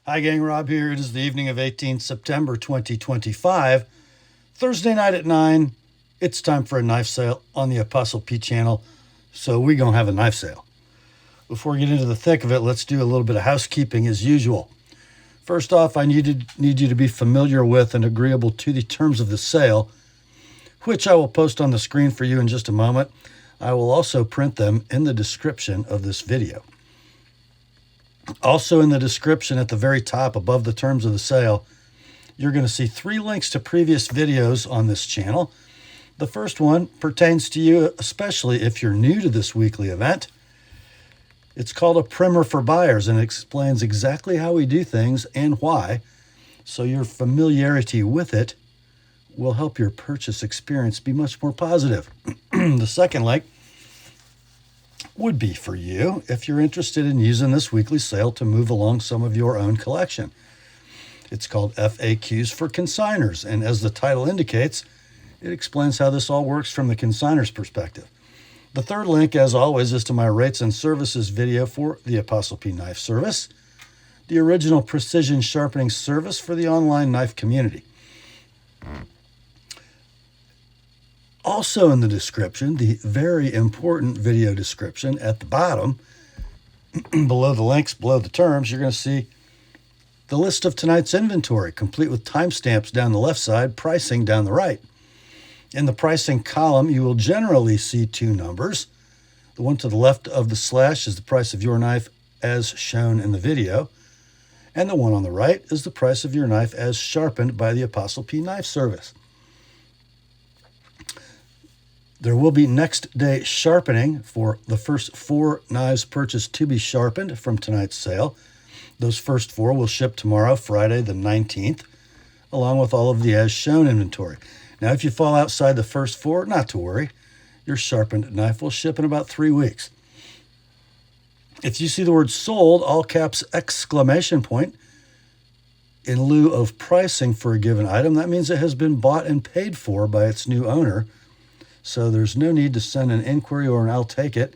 Hi gang, Rob here. It is the evening of 18th September 2025. Thursday night at 9. It's time for a knife sale on the TheApostleP channel. So we're going to have a knife sale. Before we get into the thick of it, let's do a little bit of housekeeping as usual. First off, I need you to be familiar with and agreeable to the terms of the sale, which I will post on the screen for you in just a moment. I will also print them in the description of this video. Also in the description at the very top above the terms of the sale, you're going to see 3 links to previous videos on this channel. The first one pertains to you, especially if you're new to this weekly event. It's called a primer for buyers, and it explains exactly how we do things and why, so your familiarity with it will help your purchase experience be much more positive. The second link would be for you if you're interested in using this weekly sale to move along some of your own collection. It's called FAQs for Consignors, and as the title indicates, it explains how this all works from the consignor's perspective. The third link, as always, is to my rates and services video for the TheApostleP Knife Service, the original precision sharpening service for the online knife community. Also in the description, the very important video description at the bottom, below the links, below the terms, you're going to see the list of tonight's inventory, complete with timestamps down the left side, pricing down the right. In the pricing column, you will generally see 2 numbers. The one to the left of the slash is the price of your knife as shown in the video, and the one on the right is the price of your knife as sharpened by the TheApostleP Knife Service. There will be next day sharpening for the first 4 knives purchased to be sharpened from tonight's sale. Those first 4 will ship tomorrow, Friday the 19th, along with all of the as shown inventory. Now, if you fall outside the first 4, not to worry. Your sharpened knife will ship in about 3 weeks. If you see the word sold, all caps exclamation point, in lieu of pricing for a given item, that means it has been bought and paid for by its new owner. So there's no need to send an inquiry or an I'll take it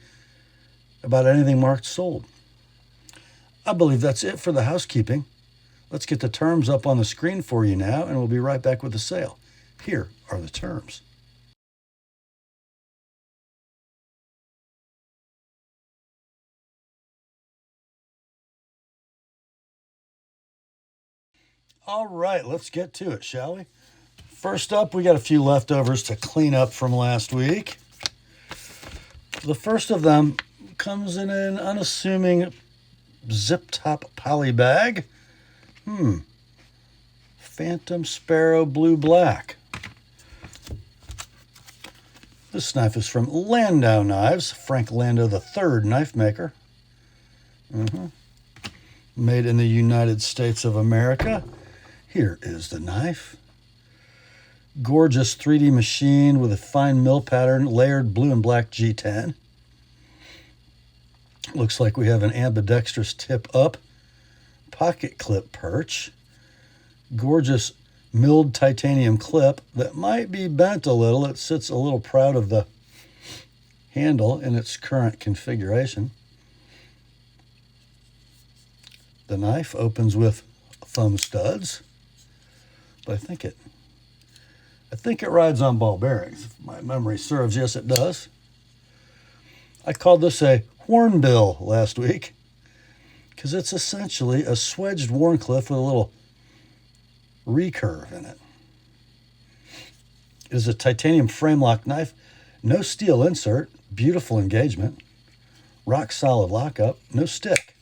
about anything marked sold. I believe that's it for the housekeeping. Let's get the terms up on the screen for you now, and we'll be right back with the sale. Here are the terms. All right, let's get to it, shall we? First up, we got a few leftovers to clean up from last week. The first of them comes in an unassuming zip-top poly bag. Phantom Sparrow Blue Black. This knife is from Landau Knives, Frank Landau III knife maker. Made in the United States of America. Here is the knife. Gorgeous 3D machine with a fine mill pattern, layered blue and black G10. Looks like we have an ambidextrous tip up, pocket clip perch, gorgeous milled titanium clip that might be bent a little. It sits a little proud of the handle in its current configuration. The knife opens with thumb studs, but I think it rides on ball bearings. If my memory serves, yes, it does. I called this a hornbill last week because it's essentially a swedged Wharncliffe with a little recurve in it. It is a titanium frame lock knife, no steel insert, beautiful engagement, rock solid lockup, no stick.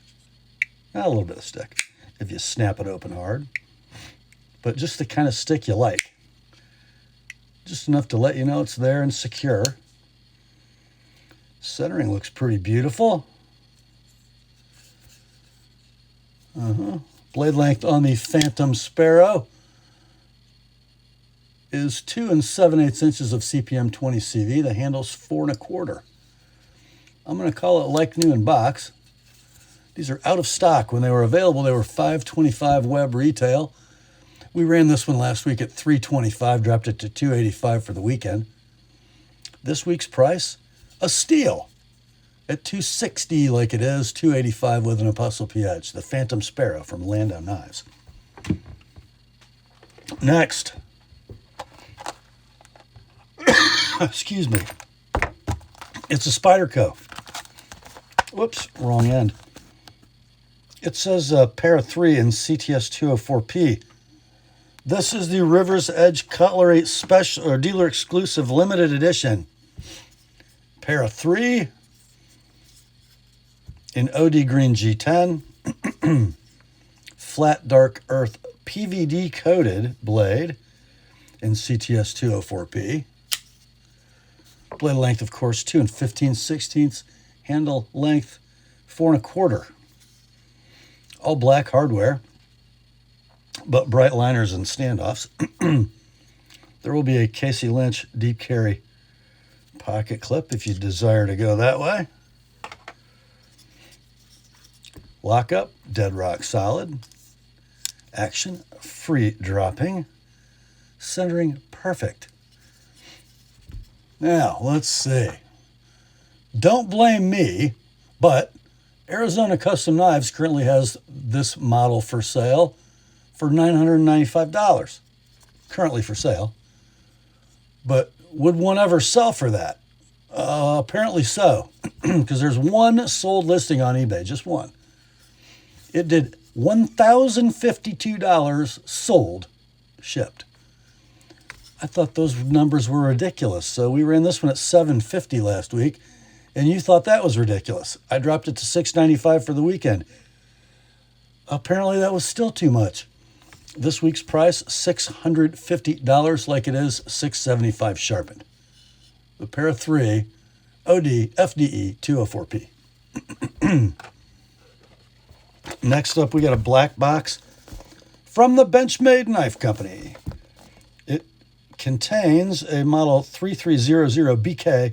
A little bit of stick if you snap it open hard, but just the kind of stick you like. Just enough to let you know it's there and secure. Centering looks pretty beautiful. Blade length on the Phantom Sparrow is 2 7/8 inches of CPM 20 CV. The handle's 4 1/4. I'm going to call it like new in box. These are out of stock. When they were available, they were $525 web retail. We ran this one last week at $325, dropped it to $285 for the weekend. This week's price, a steal, at $260 like it is, $285 with an ApostleP edge, the Phantom Sparrow from Landau Knives. Next, excuse me, it's a Spyderco. Whoops, wrong end. It says pair of 3 in CTS 204P. This is the River's Edge Cutlery Special or Dealer Exclusive Limited Edition. Pair of 3 in OD Green G10. Flat Dark Earth PVD coated blade in CTS 204P. Blade length, of course, 2 15/16. Handle length 4 1/4. All black hardware, but bright liners and standoffs. There will be a Casey Lynch deep carry pocket clip if you desire to go that way. Lockup, dead rock solid. Action, free dropping. Centering, perfect. Now, let's see. Don't blame me, but Arizona Custom Knives currently has this model for sale for $995. Currently for sale. But would one ever sell for that? Apparently so, because there's one sold listing on eBay, just one. It did $1,052 sold, shipped. I thought those numbers were ridiculous, so we ran this one at $750 last week, and you thought that was ridiculous. I dropped it to $695 for the weekend. Apparently that was still too much. This week's price, $650 like it is $675 sharpened. The pair of 3, OD FDE 204P. Next up, we got a black box from the Benchmade Knife Company. It contains a model 3300BK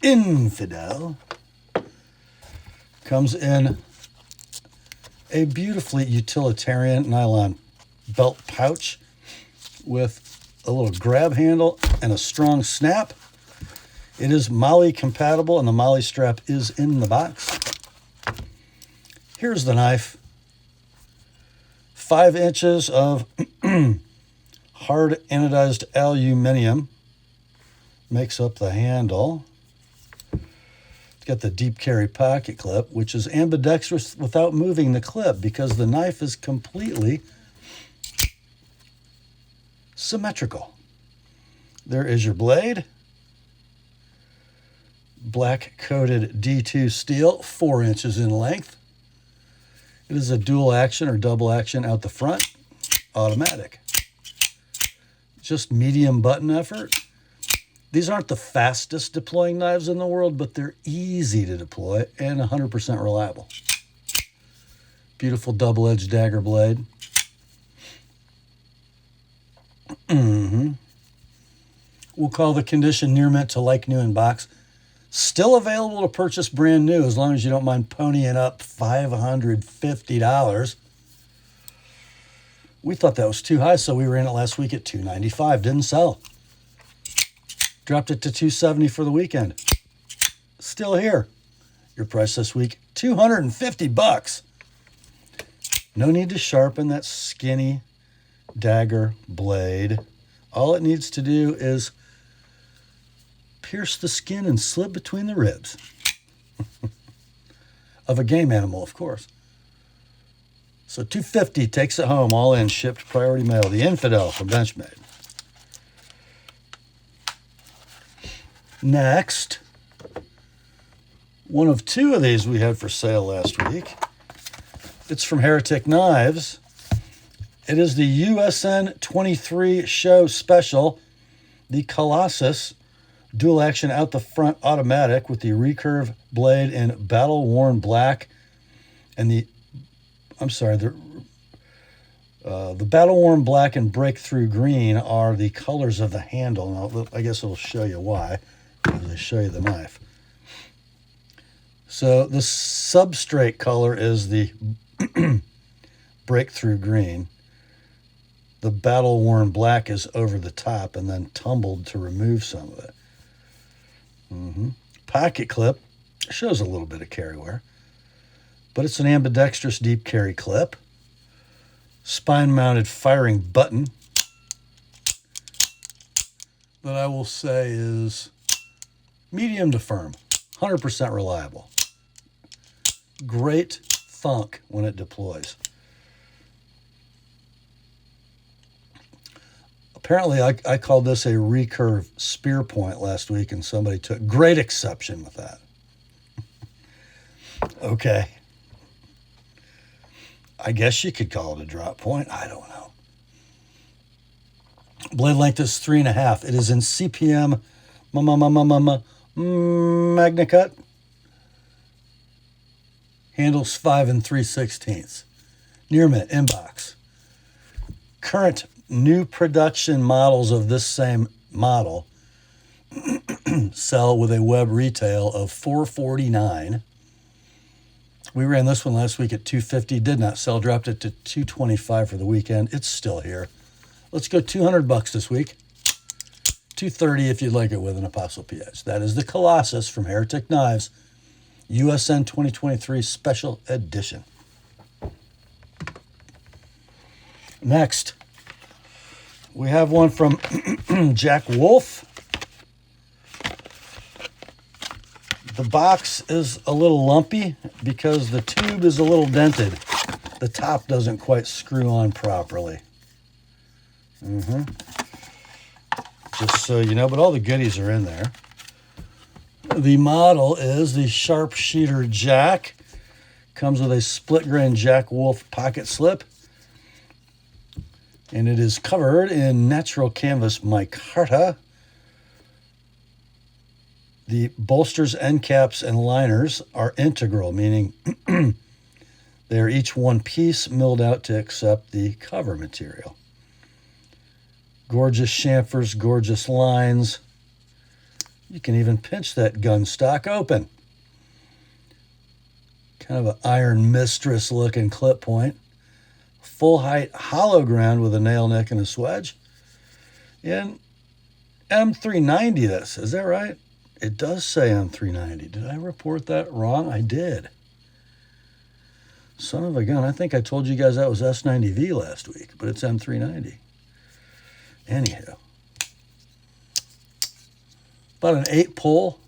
Infidel. Comes in a beautifully utilitarian nylon belt pouch with a little grab handle and a strong snap. It is MOLLE compatible, and the MOLLE strap is in the box. Here's the knife. 5 inches of hard anodized aluminum makes up the handle. It's got the deep carry pocket clip, which is ambidextrous without moving the clip because the knife is completely symmetrical. There is your blade. Black coated D2 steel, 4 inches in length. It is a dual action or double action out the front, automatic. Just medium button effort. These aren't the fastest deploying knives in the world, but they're easy to deploy and 100% reliable. Beautiful double-edged dagger blade. We'll call the condition near mint to like new in box. Still available to purchase brand new as long as you don't mind ponying up $550. We thought that was too high, so we ran it last week at $295. Didn't sell. Dropped it to $270 for the weekend. Still here. Your price this week, $250. No need to sharpen that skinny dagger blade. All it needs to do is pierce the skin and slip between the ribs. Of a game animal, of course. So $250 takes it home, all in, shipped priority mail. The Infidel from Benchmade. Next, one of 2 of these we had for sale last week. It's from Heretic Knives. It is the USN 23 show special, the Colossus dual action out the front automatic with the recurve blade in battle worn black and the battle worn black and breakthrough green are the colors of the handle. And I guess it'll show you why as I show you the knife. So the substrate color is the breakthrough green. The battle worn black is over the top and then tumbled to remove some of it. Pocket clip Shows a little bit of carry wear, but it's an ambidextrous deep carry clip. Spine-mounted firing button that I will say is medium to firm, 100% reliable. Great thunk when it deploys. Apparently, I called this a recurve spear point last week, and somebody took great exception with that. Okay. I guess you could call it a drop point. I don't know. Blade length is 3.5. It is in CPM Magna Cut. Handles 5 3/16. Near mint inbox. Current new production models of this same model sell with a web retail of $449. We ran this one last week at $250. Did not sell. Dropped it to $225 for the weekend. It's still here. Let's go $200 this week. $230 if you'd like it with an Apostle PH. That is the Colossus from Heretic Knives, USN 2023 Special Edition. Next, we have one from Jack Wolf. The box is a little lumpy because the tube is a little dented. The top doesn't quite screw on properly. Just so you know, but all the goodies are in there. The model is the Sharpshooter Jack. Comes with a split grain Jack Wolf pocket slip. And it is covered in natural canvas micarta. The bolsters, end caps, and liners are integral, meaning they are each one piece milled out to accept the cover material. Gorgeous chamfers, gorgeous lines. You can even pinch that gun stock open. Kind of an Iron Mistress looking clip point. Full height hollow ground with a nail nick and a swedge. And M390 this, is that right? It does say M390. Did I report that wrong? I did. Son of a gun. I think I told you guys that was S90V last week, but it's M390. Anyhow. About an 8 pull.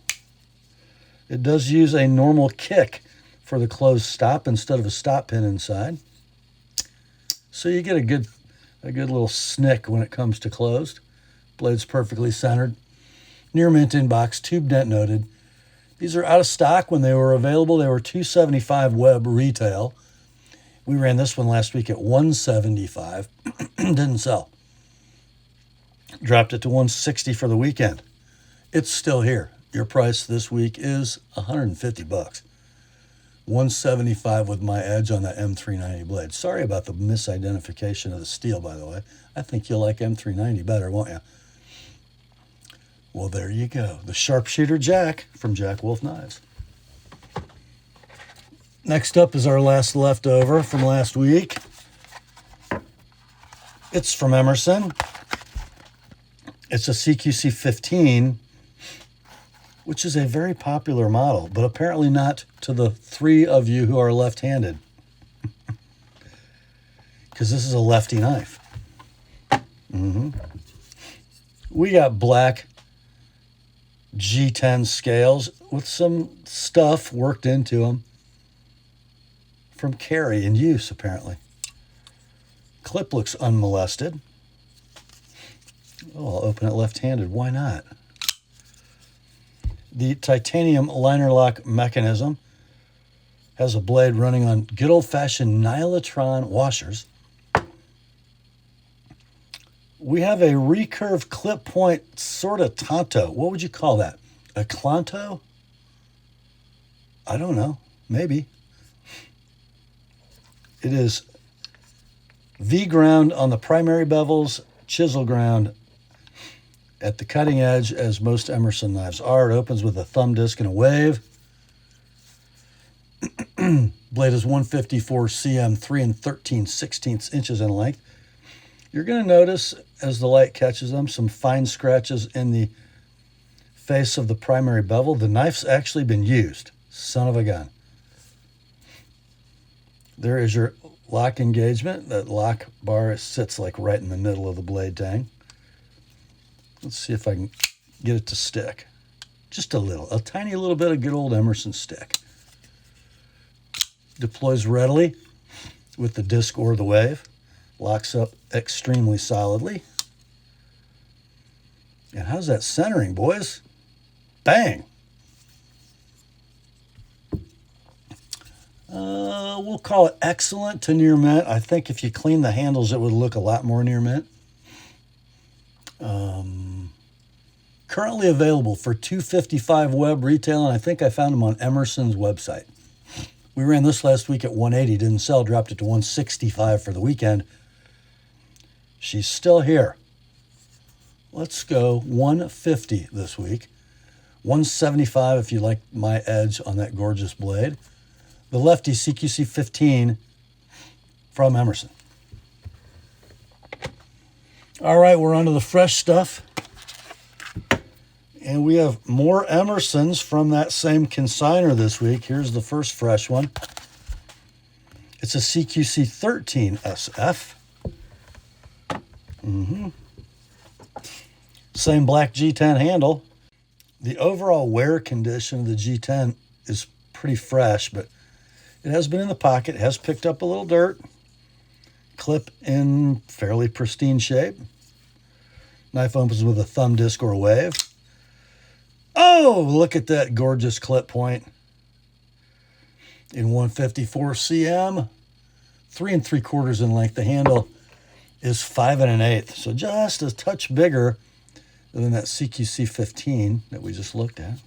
It does use a normal kick for the closed stop instead of a stop pin inside. So you get a good little snick when it comes to closed. Blade's perfectly centered. Near mint inbox, tube dent noted. These are out of stock. When they were available, they were $275 web retail. We ran this one last week at $175. Didn't sell. Dropped it to $160 for the weekend. It's still here. Your price this week is $150. $175 with my edge on that M390 blade. Sorry about the misidentification of the steel, by the way. I think you'll like M390 better, won't you? Well, there you go. The Sharpshooter Jack from Jack Wolf Knives. Next up is our last leftover from last week. It's from Emerson. It's a CQC 15, which is a very popular model, but apparently not to the 3 of you who are left-handed. Because this is a lefty knife. We got black G10 scales with some stuff worked into them from carry and use, apparently. Clip looks unmolested. Oh, I'll open it left-handed. Why not? The titanium liner lock mechanism has a blade running on good old-fashioned Nylotron washers. We have a recurve clip point sort of tanto. What would you call that? A clanto? I don't know. Maybe. It is V-ground on the primary bevels, chisel ground at the cutting edge, as most Emerson knives are. It opens with a thumb disc and a wave. Blade is 154 cm, 3 13/16 inches in length. You're going to notice, as the light catches them, some fine scratches in the face of the primary bevel. The knife's actually been used, Son of a gun. There is your lock engagement. That lock bar sits like right in the middle of the blade tang. Let's see if I can get it to stick. Just a little, a tiny little bit of good old Emerson stick. Deploys readily with the disc or the wave. Locks up extremely solidly. And how's that centering, boys? Bang! We'll call it excellent to near mint. I think if you clean the handles, it would look a lot more near mint. Currently available for $255 web retail, and I think I found them on Emerson's website. We ran this last week at $180, didn't sell, dropped it to $165 for the weekend. She's still here. Let's go $150 this week. $175 if you like my edge on that gorgeous blade. The LEFTY CQC 15 from Emerson. All right, we're on to the fresh stuff. And we have more Emersons from that same consignor this week. Here's the first fresh one. It's a CQC 13 SF. Same black G10 handle. The overall wear condition of the G10 is pretty fresh, but it has been in the pocket, has picked up a little dirt. Clip in fairly pristine shape. Knife opens with a thumb disc or a wave. Oh, look at that gorgeous clip point. In 154 cm, 3 3/4 in length. The handle is 5 1/8, so just a touch bigger than that CQC 15 that we just looked at.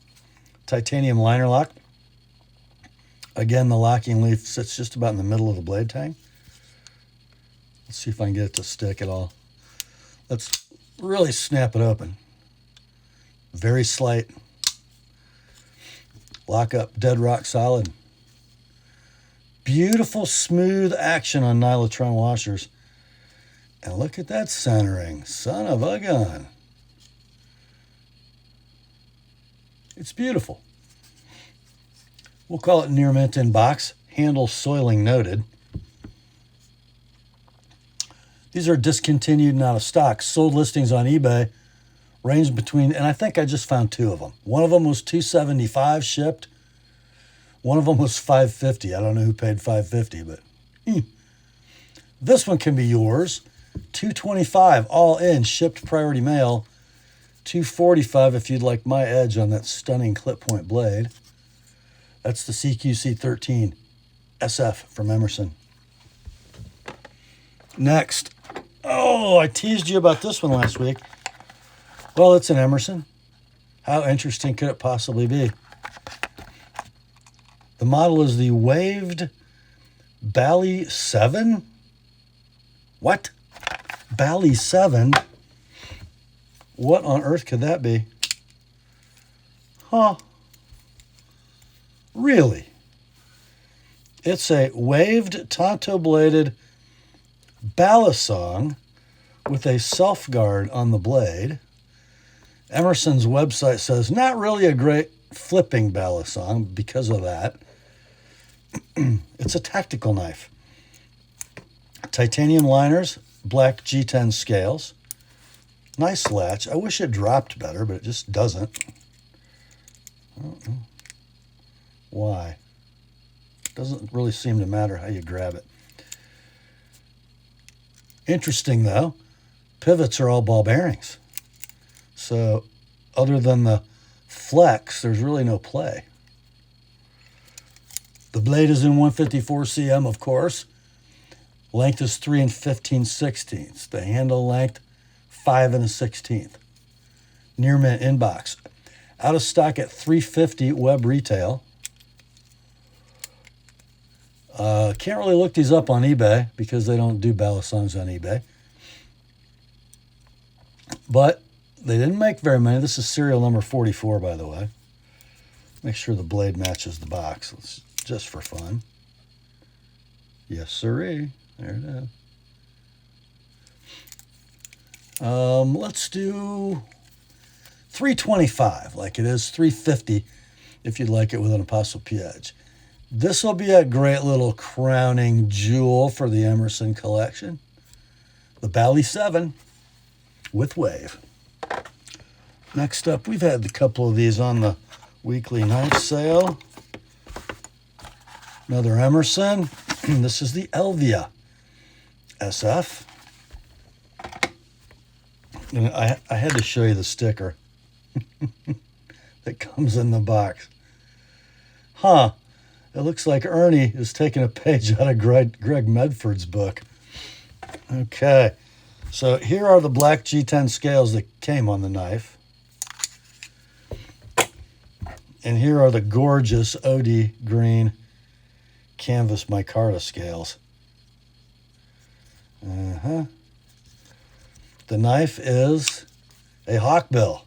Titanium liner lock. Again, the locking leaf sits just about in the middle of the blade tang. Let's see if I can get it to stick at all. Let's really snap it open. Very slight. Lock up, dead rock solid. Beautiful, smooth action on Nylotron washers. And look at that centering. Son of a gun. It's beautiful. We'll call it near mint in box. Handle soiling noted. These are discontinued and out of stock. Sold listings on eBay range between, and I think I just found 2 of them. One of them was $275 shipped. One of them was $550. I don't know who paid $550, but this one can be yours. $225 all in, shipped priority mail. $245 if you'd like my edge on that stunning clip point blade. That's the CQC 13 SF from Emerson. Next. Oh, I teased you about this one last week. Well, it's an Emerson. How interesting could it possibly be? The model is the waved BALI 7. What? BALI 7? What on earth could that be? Huh. Really? It's a waved, tonto-bladed balisong with a self-guard on the blade. Emerson's website says not really a great flipping balisong because of that. It's a tactical knife. Titanium liners, black G10 scales. Nice latch. I wish it dropped better, but it just doesn't. I don't know why. Doesn't really seem to matter how you grab it. Interesting though, pivots are all ball bearings. So other than the flex, there's really no play. The blade is in 154 cm, of course. Length is 3 15/16. The handle length, 5 1/16. Near mint inbox. Out of stock at $350 web retail. Can't really look these up on eBay because they don't do balisongs on eBay. But they didn't make very many. This is serial number 44, by the way. Make sure the blade matches the box. Let's, just for fun. Yes, sirree. There it is. Let's do $325, like it is $350 if you'd like it with an ApostleP edge. This will be a great little crowning jewel for the Emerson collection. The BALI 7 with wave. Next up, we've had a couple of these on the weekly knife sale. Another Emerson. This is the Elvia SF. And I had to show you the sticker that comes in the box. Huh. It looks like Ernie is taking a page out of Greg Medford's book. Okay. So here are the black G10 scales that came on the knife. And here are the gorgeous OD green canvas micarta scales. The knife is a hawkbill.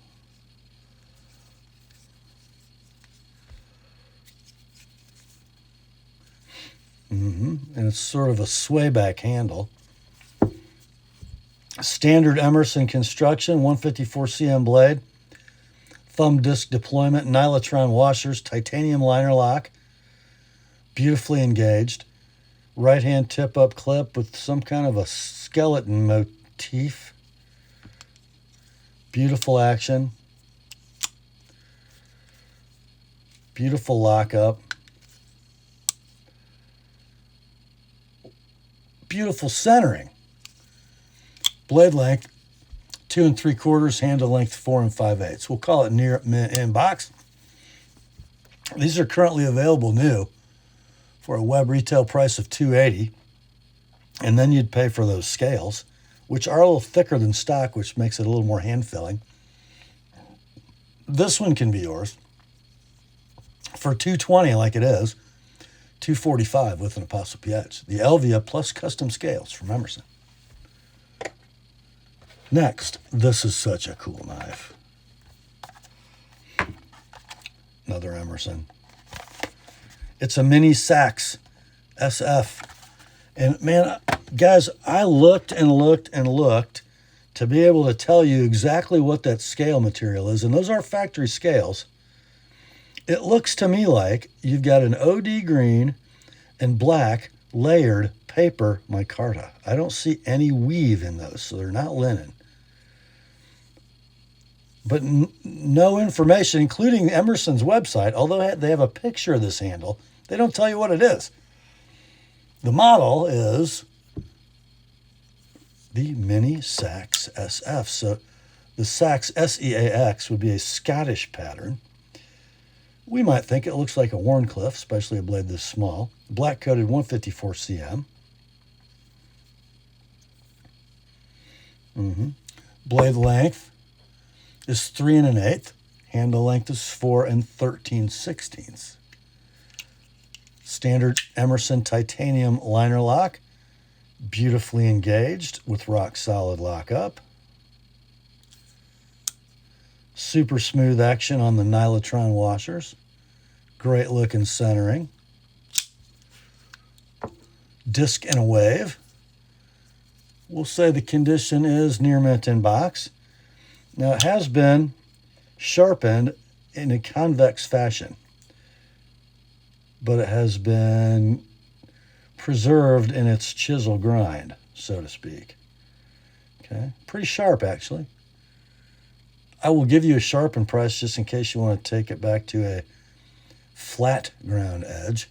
And it's sort of a swayback handle. Standard Emerson construction, 154 cm blade, thumb disc deployment, nylotron washers, titanium liner lock, beautifully engaged, right hand tip up clip with some kind of a skeleton motif. Beautiful action. Beautiful lockup. Beautiful centering. Blade length 2 3/4, handle length 4 5/8. We'll call it near mint in box. These are currently available new for a web retail price of $280, and then you'd pay for those scales, which are a little thicker than stock, which makes it a little more hand filling. This one can be yours for $220, like it is. $245 with an ApostleP edge. The Elvia plus custom scales from Emerson. Next, this is such a cool knife. Another Emerson. It's a mini Seax SF. And man, guys, I looked and looked and looked to be able to tell you exactly what that scale material is. And those are factory scales. It looks to me like you've got an OD green and black layered paper micarta. I don't see any weave in those, so they're not linen. But no information, including Emerson's website, although they have a picture of this handle, they don't tell you what it is. The model is the Mini Seax SF. So the Seax, S-E-A-X, would be a Scottish pattern. We might think it looks like a Wharncliffe, especially a blade this small. Black coated 154 cm. Blade length is 3 1/8. Handle length is 4 13/16. Standard Emerson titanium liner lock. Beautifully engaged with rock solid lockup. Super smooth action on the nylotron washers. Great looking centering. Disc and a wave. We'll say the condition is near mint in box. Now it has been sharpened in a convex fashion, but it has been preserved in its chisel grind, so to speak. Okay, pretty sharp actually. I will give you a sharpened price just in case you want to take it back to a flat ground edge,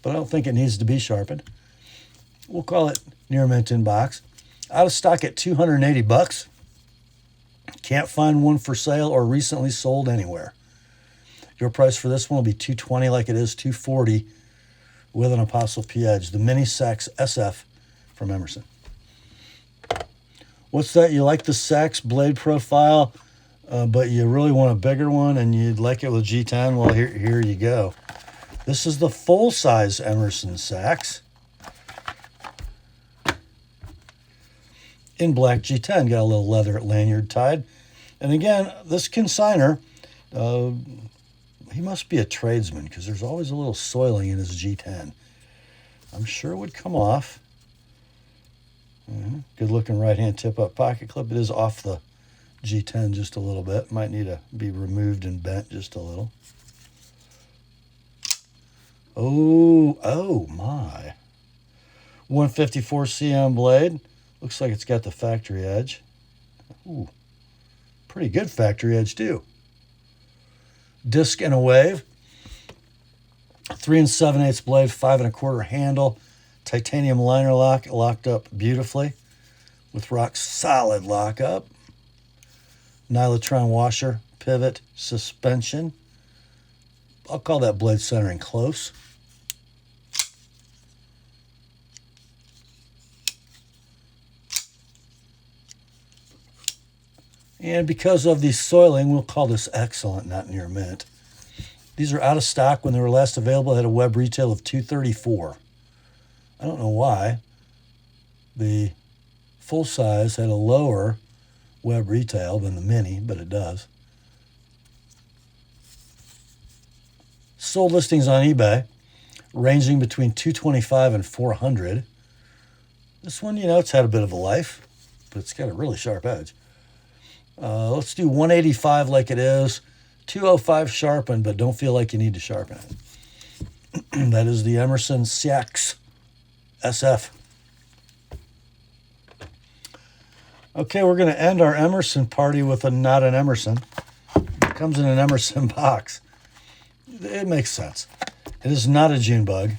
but I don't think it needs to be sharpened. We'll call it near mint in box. Out of stock at $280. Can't find one for sale or recently sold anywhere. Your price for this one will be $220, like it is $240 with an ApostleP edge. The Mini Seax SF from Emerson. What's that? You like the Seax blade profile, but you really want a bigger one and you'd like it with G10? Well, here you go. This is the full-size Emerson Seax in black G10. Got a little leather lanyard tied. And again, this consignor, he must be a tradesman because there's always a little soiling in his G10. I'm sure it would come off. Good looking right hand tip up pocket clip. It is off the G10 just a little bit. Might need to be removed and bent just a little. Oh my. 154 cm blade. Looks like it's got the factory edge. Ooh, pretty good factory edge too. Disc and a wave. 3 7/8 blade, 5 1/4 handle. Titanium liner lock, locked up beautifully with rock solid lockup. Nylotron washer, pivot, suspension. I'll call that blade centering close. And because of the soiling, we'll call this excellent, not near mint. These are out of stock. When they were last available, they had a web retail of $234. I don't know why. The full size had a lower web retail than the mini, but it does. Sold listings on eBay, ranging between $225 and $400. This one, you know, it's had a bit of a life, but it's got a really sharp edge. Let's do 185 like it is. 205 sharpened, but don't feel like you need to sharpen it. That is the Emerson Seax SF. Okay, we're going to end our Emerson party with not an Emerson. It comes in an Emerson box. It makes sense. It is not a June bug.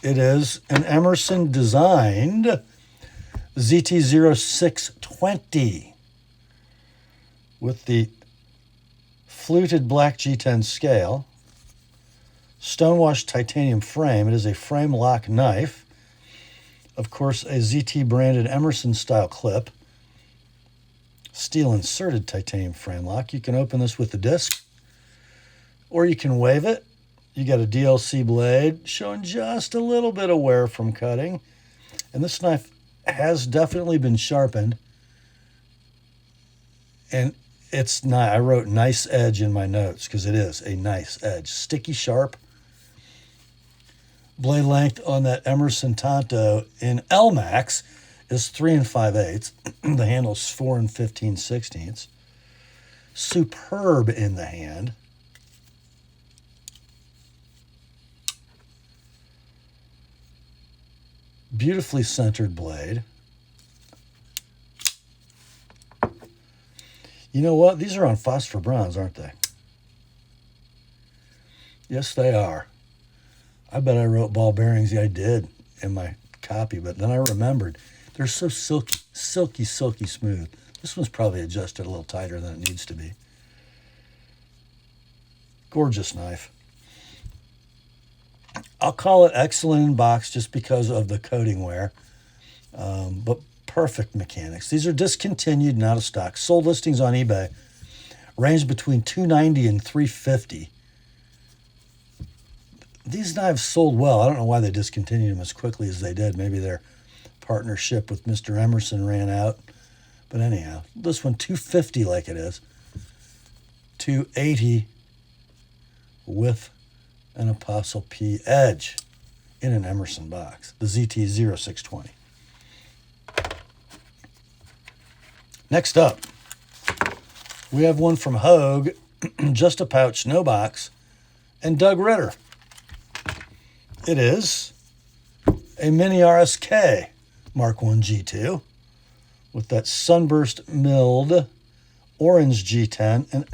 It is an Emerson designed ZT0620 with the fluted black G10 scale, stonewashed titanium frame. It is a frame lock knife. Of course, a ZT branded Emerson style clip. Steel inserted titanium frame lock. You can open this with the disc, or you can wave it. You got a DLC blade showing just a little bit of wear from cutting. And this knife has definitely been sharpened. And it's not, I wrote nice edge in my notes because it is a nice edge. Sticky sharp. Blade length on that Emerson Tonto in L-Max is 3 5/8. The handle's 4 15/16. Superb in the hand. Beautifully centered blade. You know what? These are on phosphor bronze, aren't they? Yes, they are. I bet I wrote ball bearings. Yeah, I did in my copy, but then I remembered. They're so silky, silky, silky smooth. This one's probably adjusted a little tighter than it needs to be. Gorgeous knife. I'll call it excellent in box just because of the coating wear, but perfect mechanics. These are discontinued and out of stock. Sold listings on eBay range between $290 and $350. These knives sold well. I don't know why they discontinued them as quickly as they did. Maybe their partnership with Mr. Emerson ran out. But anyhow, this one $250 like it is. $280 with an TheApostleP Edge in an Emerson box. The ZT0620. Next up, we have one from Hogue, just a pouch, no box, and Doug Ritter. It is a mini RSK Mark I G2 with that sunburst milled orange G10. And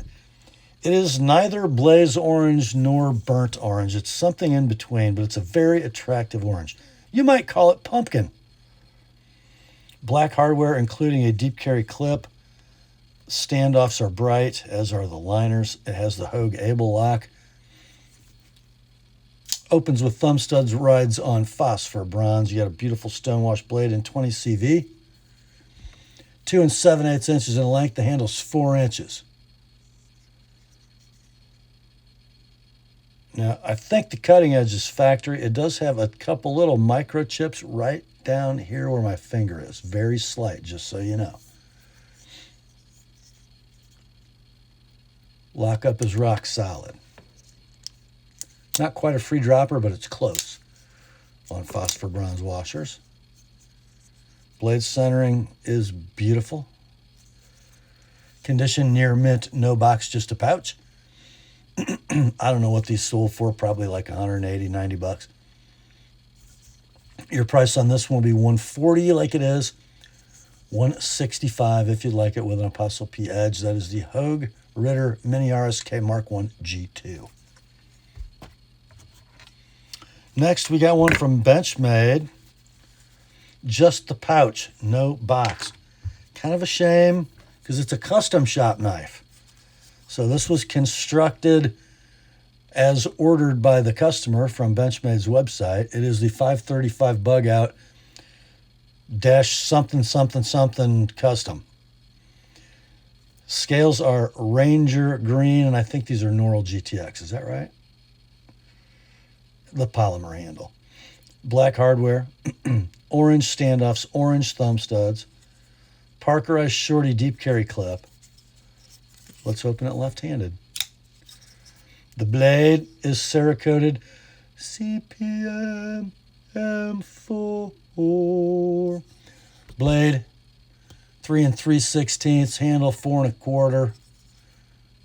it is neither blaze orange nor burnt orange. It's something in between, but it's a very attractive orange. You might call it pumpkin. Black hardware, including a deep carry clip. Standoffs are bright, as are the liners. It has the Hogue Able lock. Opens with thumb studs, rides on phosphor bronze. You got a beautiful stonewash blade in 20 CV. 2 7/8 inches in length. The handle's 4 inches. Now, I think the cutting edge is factory. It does have a couple little microchips right down here where my finger is. Very slight, just so you know. Lockup is rock solid. Not quite a free dropper, but it's close on phosphor bronze washers. Blade centering is beautiful. Condition near mint, no box, just a pouch. I don't know what these sold for, probably like 180, 90 bucks. Your price on this one will be $140 like it is, $165 if you'd like it with an Apostle P edge. That is the Hogue Ritter Mini RSK Mark I G2. Next, we got one from Benchmade. Just the pouch, no box. Kind of a shame because it's a custom shop knife. So this was constructed as ordered by the customer from Benchmade's website. It is the 535 Bugout dash something something something custom. Scales are Ranger green, and I think these are Normal GTX. Is that right? The polymer handle. Black hardware, orange standoffs, orange thumb studs, Parkerized Shorty deep carry clip. Let's open it left-handed. The blade is Cerakoted CPM M4. Blade 3 3/16, handle 4 1/4.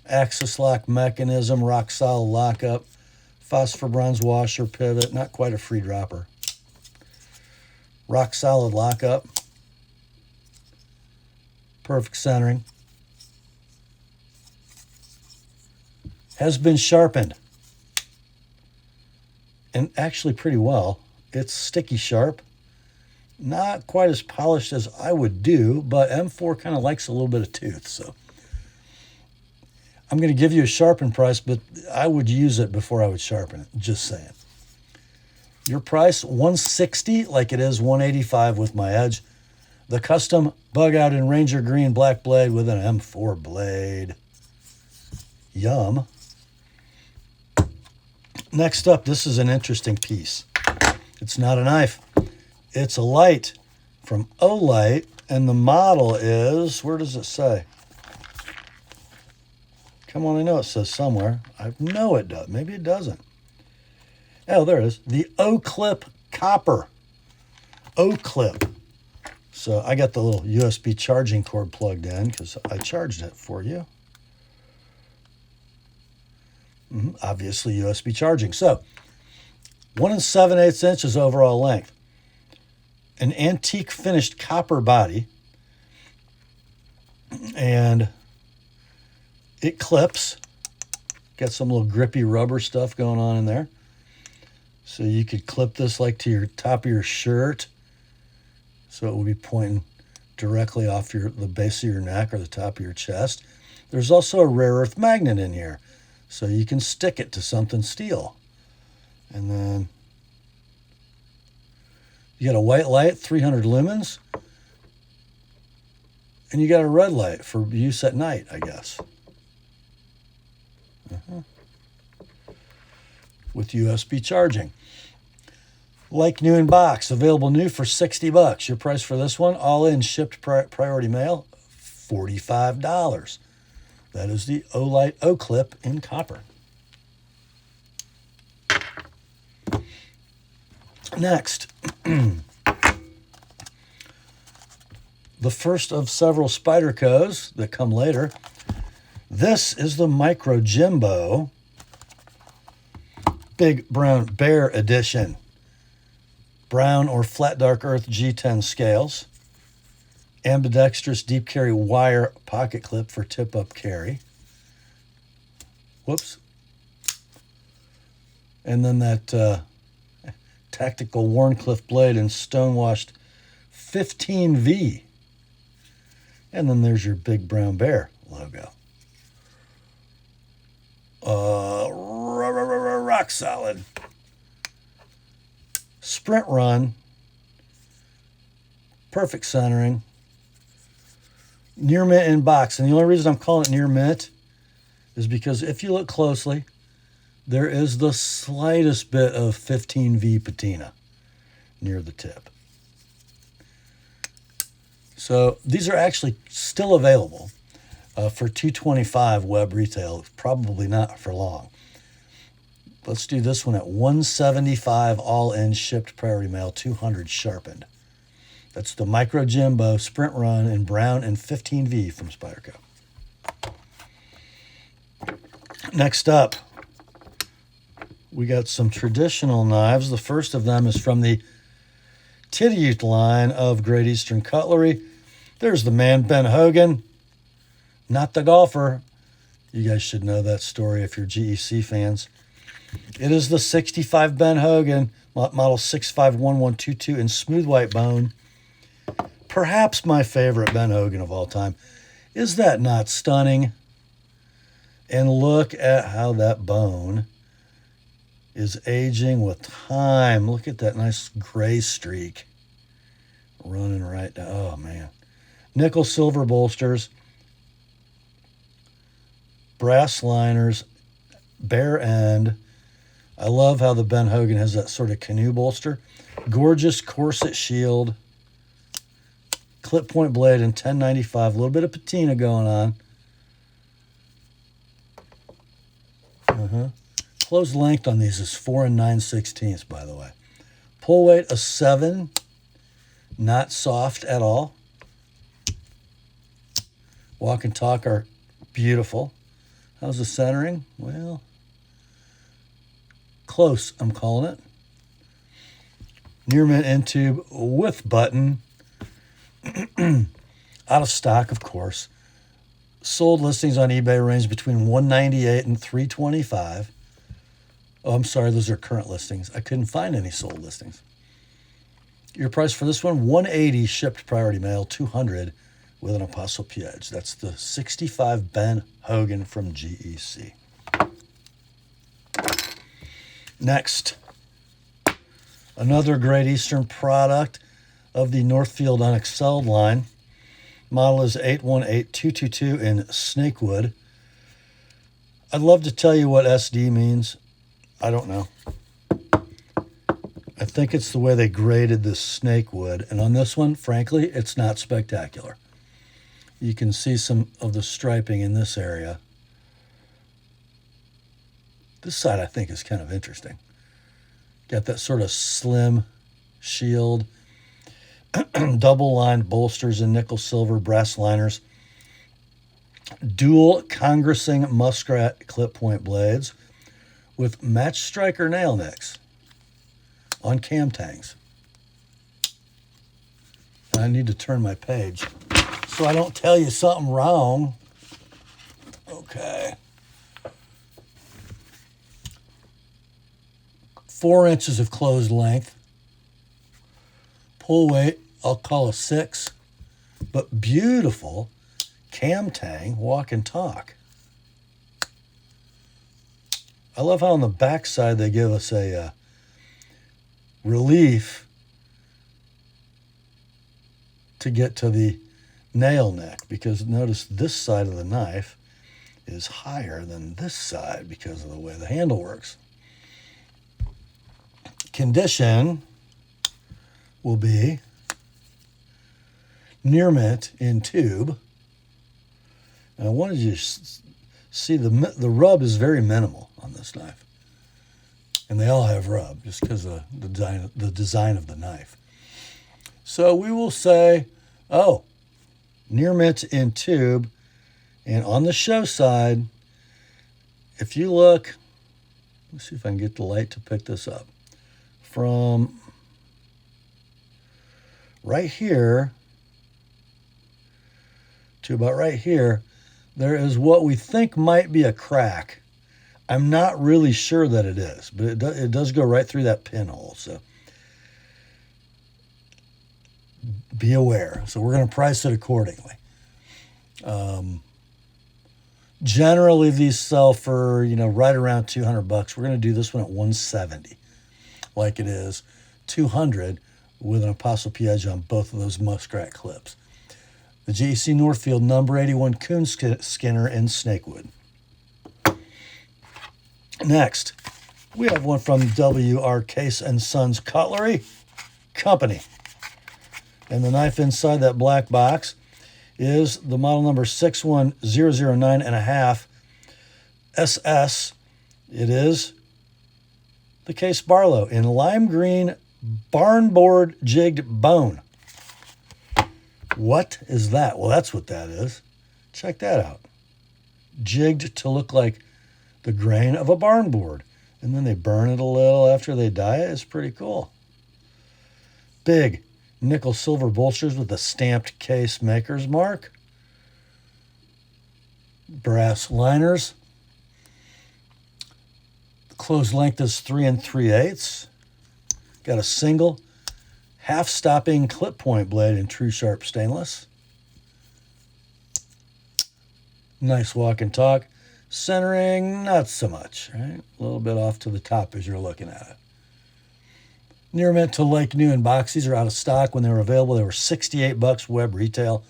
Axis lock mechanism, rock solid lockup. Phosphor bronze washer pivot, not quite a free dropper. Rock solid lockup. Perfect centering. Has been sharpened. And actually pretty well. It's sticky sharp. Not quite as polished as I would do, but M4 kind of likes a little bit of tooth, so. I'm going to give you a sharpen price, but I would use it before I would sharpen it. Just saying. Your price, $160, like it is $185 with my edge. The custom Bugout in Ranger green black blade with an M4 blade. Yum. Next up, this is an interesting piece. It's not a knife. It's a light from Olight, and the model is, where does it say? Come on, I know it says somewhere. I know it does. Maybe it doesn't. Oh, there it is. The Oclip copper. Oclip. So I got the little USB charging cord plugged in because I charged it for you. Obviously USB charging. So 1 7/8 inches overall length. An antique finished copper body. And it clips. Got some little grippy rubber stuff going on in there. So you could clip this like to your top of your shirt. So it will be pointing directly off the base of your neck or the top of your chest. There's also a rare earth magnet in here. So you can stick it to something steel. And then you got a white light, 300 lumens. And you got a red light for use at night, I guess. With USB charging. Like new in box, available new for $60. Your price for this one, all in, shipped priority mail, $45. That is the Olight Oclip in copper. Next, the first of several Spydercos that come later. This is the Microjimbo Big Brown Bear Edition. Brown or flat dark earth G10 scales. Ambidextrous deep carry wire pocket clip for tip up carry. Whoops. And then that tactical Warncliffe blade in stonewashed 15V. And then there's your Big Brown Bear logo. Rock solid. Sprint run. Perfect centering. Near mint in box. And the only reason I'm calling it near mint is because if you look closely, there is the slightest bit of 15V patina near the tip. So these are actually still available for $225 web retail. Probably not for long. Let's do this one at $175 all in, shipped priority mail, 200 sharpened. That's the Microjimbo Sprint Run in brown and 15V from Spyderco. Next up, we got some traditional knives. The first of them is from the Tidioute line of Great Eastern Cutlery. There's the man, Ben Hogan, not the golfer. You guys should know that story if you're GEC fans. It is the 65 Ben Hogan, model 651122 in smooth white bone. Perhaps my favorite Ben Hogan of all time. Is that not stunning? And look at how that bone is aging with time. Look at that nice gray streak running right down. Oh, man. Nickel silver bolsters, brass liners, bare end. I love how the Ben Hogan has that sort of canoe bolster. Gorgeous corset shield. Clip point blade in 1095. A little bit of patina going on. Closed length on these is 4 9/16, by the way. Pull weight a 7. Not soft at all. Walk and talk are beautiful. How's the centering? Well, close, I'm calling it. Near mint end tube with button. Out of stock, of course. Sold listings on eBay range between $198 and $325. Oh, I'm sorry, those are current listings. I couldn't find any sold listings. Your price for this one, $180 shipped priority mail, $200 with an ApostleP edge. That's the 65 Ben Hogan from GEC. Next, another Great Eastern product of the Northfield Unexcelled line. Model is 818222 in snakewood. I'd love to tell you what SD means. I don't know. I think it's the way they graded this snakewood. And on this one, frankly, it's not spectacular. You can see some of the striping in this area. This side, I think, is kind of interesting. Got that sort of slim shield. Double-lined bolsters in nickel silver brass liners. Dual congressing muskrat clip point blades with match striker nail nicks on cam tangs. I need to turn my page so I don't tell you something wrong. Okay. 4 inches of closed length. Pull weight, I'll call a 6, but beautiful cam tang walk and talk. I love how on the back side they give us a relief to get to the nail neck, because notice this side of the knife is higher than this side because of the way the handle works. Condition will be near mint in tube. And I wanted you to see the rub is very minimal on this knife. And they all have rub just because of the design of the knife. So we will say, oh, near mint in tube. And on the show side, if you look, let's see if I can get the light to pick this up. From right here to about right here, there is what we think might be a crack. I'm not really sure that it is, but it does go right through that pinhole. So be aware. So we're going to price it accordingly. Generally, these sell for, right around $200. We're going to do this one at $170, like it is $200 with an ApostleP edge on both of those muskrat clips. The GEC Northfield number 81 coon skinner in snakewood. Next, we have one from WR Case & Sons Cutlery Company. And the knife inside that black box is the model number 61009.5 SS. It is the case Barlow in lime green barnboard jigged bone. What is that? Well, that's what that is. Check that out. Jigged to look like the grain of a barn board. And then they burn it a little after they dye it. It's pretty cool. Big nickel silver bolsters with a stamped case maker's mark. Brass liners. The closed length is 3 3/8. Got a single half-stopping clip point blade in true sharp stainless. Nice walk and talk. Centering, not so much, right? A little bit off to the top as you're looking at it. Near mint to like new in box. These are out of stock. When they were available, they were $68 web retail,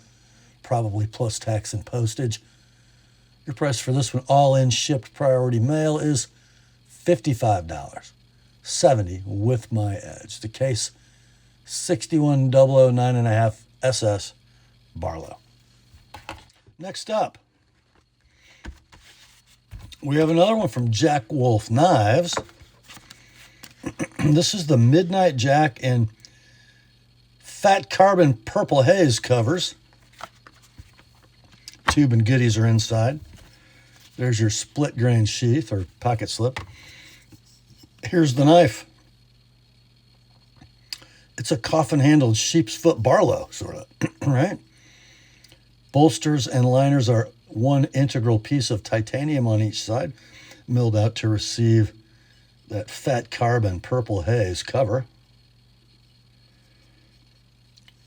probably plus tax and postage. Your price for this one, all in shipped priority mail, is $55. $70 with my edge. The case 61009.5 SS Barlow. Next up, we have another one from Jack Wolf Knives. This is the Midnight Jack in Fat Carbon Purple Haze covers. Tube and goodies are inside. There's your split grain sheath or pocket slip. Here's the knife. It's a coffin-handled sheep's foot Barlow, sort of, right? Bolsters and liners are one integral piece of titanium on each side, milled out to receive that fat carbon purple haze cover.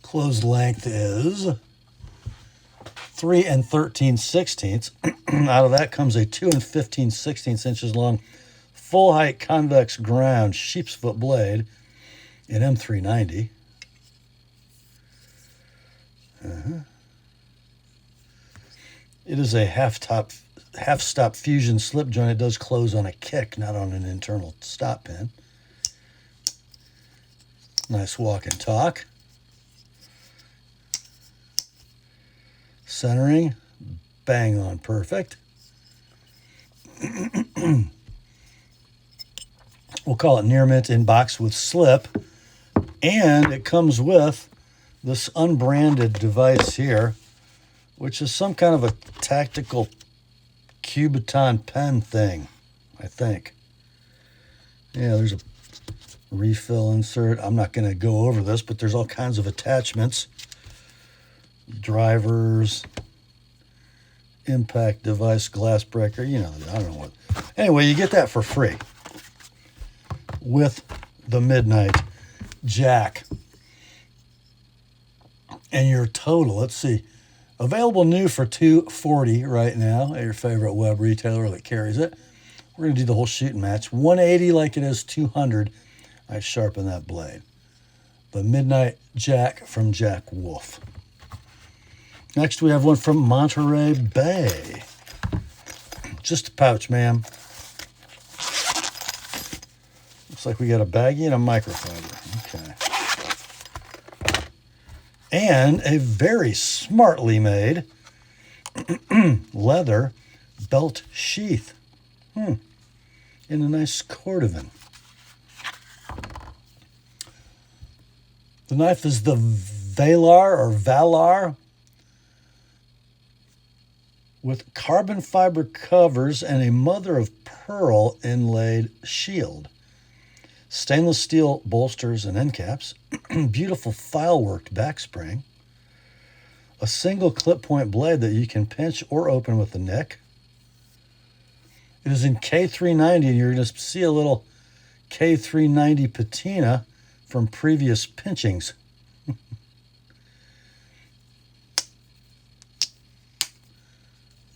Closed length is 3 13/16. Out of that comes a 2 15/16 inches long full height convex ground sheep's foot blade in M390. It is a half-stop fusion slip joint. It does close on a kick, not on an internal stop pin. Nice walk and talk. Centering, bang on perfect. We'll call it near mint in box with slip. And it comes with this unbranded device here, which is some kind of a tactical Cubiton pen thing, I think. Yeah, there's a refill insert. I'm not going to go over this, but there's all kinds of attachments. Drivers, impact device, glass breaker, you know, I don't know what. Anyway, you get that for free with the Midnight Jack. And your total, let's see, available new for $240 right now at your favorite web retailer that carries it. We're going to do the whole shooting match. $180 like it is $200. I sharpen that blade. The Midnight Jack from Jack Wolf. Next, we have one from Monterey Bay. Just a pouch, ma'am. Looks like we got a baggie and a microfiber. Okay. And a very smartly made leather belt sheath. In a nice cordovan. The knife is the Valar with carbon fiber covers and a mother of pearl inlaid shield. Stainless steel bolsters and end caps. Beautiful file-worked back spring. A single clip point blade that you can pinch or open with the nick. It is in K390, and you're going to see a little K390 patina from previous pinchings.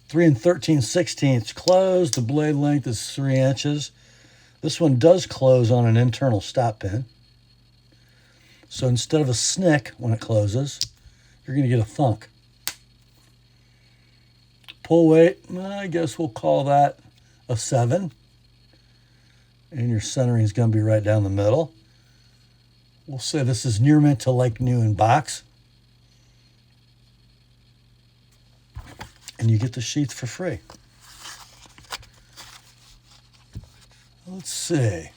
Three 13/16 closed. The blade length is 3 inches. This one does close on an internal stop pin. So instead of a snick when it closes, you're going to get a thunk. Pull weight, I guess we'll call that a 7. And your centering is going to be right down the middle. We'll say this is near mint to like new in box. And you get the sheath for free. Let's see.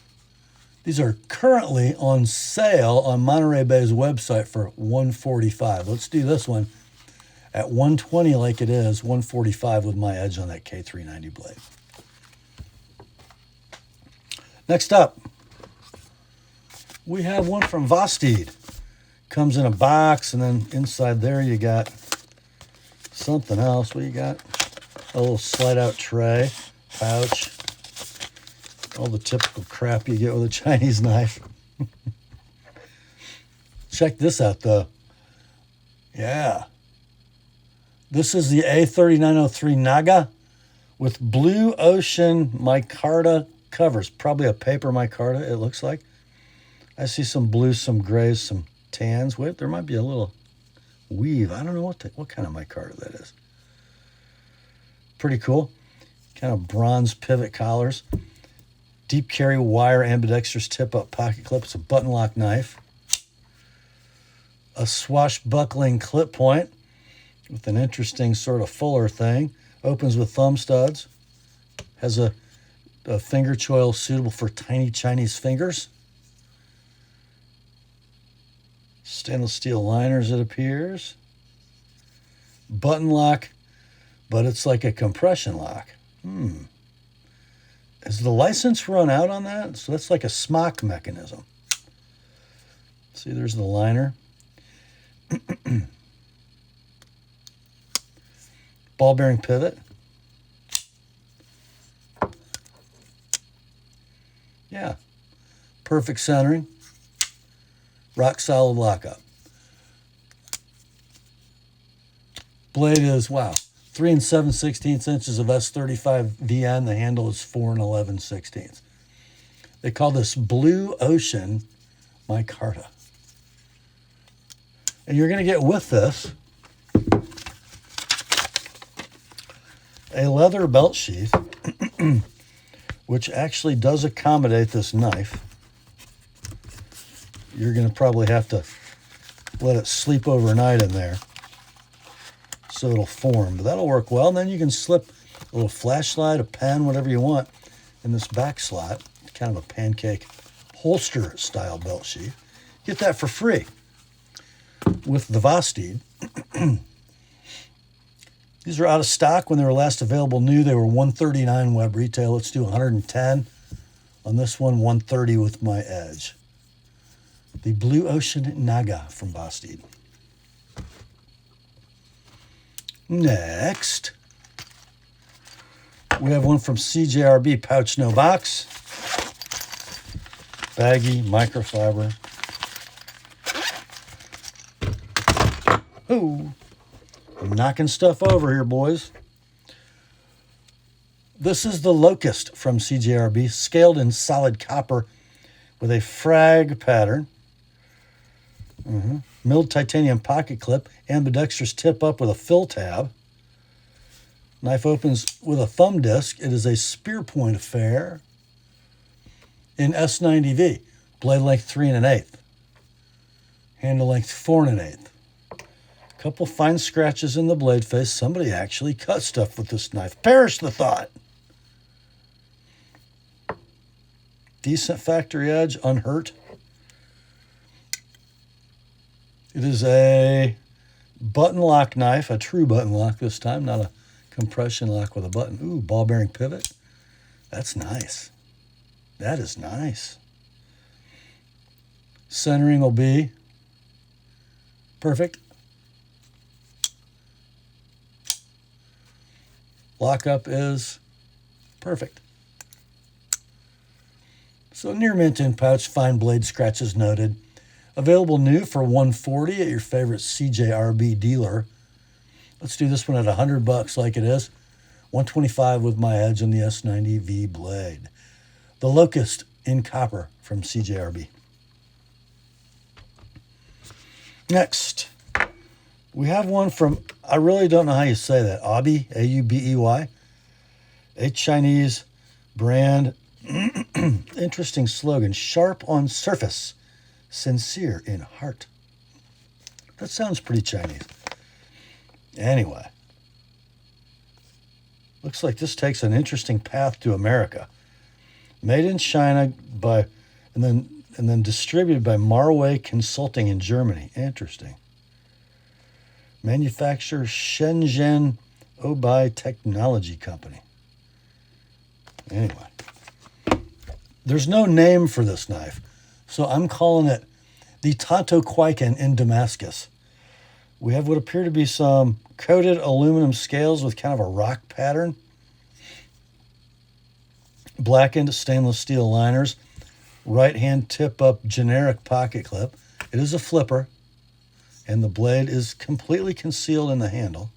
These are currently on sale on Monterey Bay's website for $145. Let's do this one at $120 like it is, $145 with my edge on that K390 blade. Next up, we have one from Vostede. Comes in a box, and then inside there you got something else. What you got? A little slide-out tray, pouch, all the typical crap you get with a Chinese knife. Check this out, though. Yeah. This is the A3903 Naga with blue ocean micarta covers. Probably a paper micarta, it looks like. I see some blues, some grays, some tans. Wait, there might be a little weave. I don't know what kind of micarta that is. Pretty cool. Kind of bronze pivot collars. Deep carry wire ambidextrous tip-up pocket clip. It's a button lock knife. A swashbuckling clip point with an interesting sort of fuller thing. Opens with thumb studs. Has a finger choil suitable for tiny Chinese fingers. Stainless steel liners, it appears. Button lock, but it's like a compression lock. Has the license run out on that? So that's like a smock mechanism. See, there's the liner. Ball bearing pivot. Yeah. Perfect centering. Rock solid lockup. Blade is, wow, 3 7/16 inches of S35 VN. The handle is 4 11/16. They call this Blue Ocean micarta. And you're going to get with this a leather belt sheath, which actually does accommodate this knife. You're going to probably have to let it sleep overnight in there so it'll form. But that'll work well. And then you can slip a little flashlight, a pen, whatever you want in this back slot. Kind of a pancake holster style belt sheath. Get that for free with the Vostede. These are out of stock when they were last available new. They were $139 web retail. Let's do $110 on this one, $130 with my edge. The Blue Ocean Naga from Vostede. Next, we have one from CJRB, pouch no box. Baggy, microfiber. Ooh, I'm knocking stuff over here, boys. This is the Locust from CJRB, scaled in solid copper with a frag pattern. Milled titanium pocket clip, ambidextrous tip up with a fill tab. Knife opens with a thumb disc. It is a spear point affair in S90V. Blade length 3 1/8. Handle length 4 1/8. Couple fine scratches in the blade face. Somebody actually cut stuff with this knife. Perish the thought. Decent factory edge, unhurt. It is a button lock knife, a true button lock this time, not a compression lock with a button. Ooh, ball bearing pivot. That's nice. That is nice. Centering will be perfect. Lockup is perfect. So near mint in pouch, fine blade scratches noted. Available new for $140 at your favorite CJRB dealer. Let's do this one at $100 like it is. $125 with my edge on the S90V blade. The Locust in copper from CJRB. Next, we have one from, I really don't know how you say that, Aubey, A-U-B-E-Y. A Chinese brand. Interesting slogan, sharp on surface, sincere in heart. That sounds pretty Chinese. Anyway, looks like this takes an interesting path to America. Made in China by, and then distributed by Marway Consulting in Germany. Interesting. Manufacturer Shenzhen Obei Technology Company. Anyway, There's no name for this knife, so I'm calling it the Tonto Kwaiken in Damascus. We have what appear to be some coated aluminum scales with kind of a rock pattern. Blackened stainless steel liners. Right-hand tip-up generic pocket clip. It is a flipper, and the blade is completely concealed in the handle.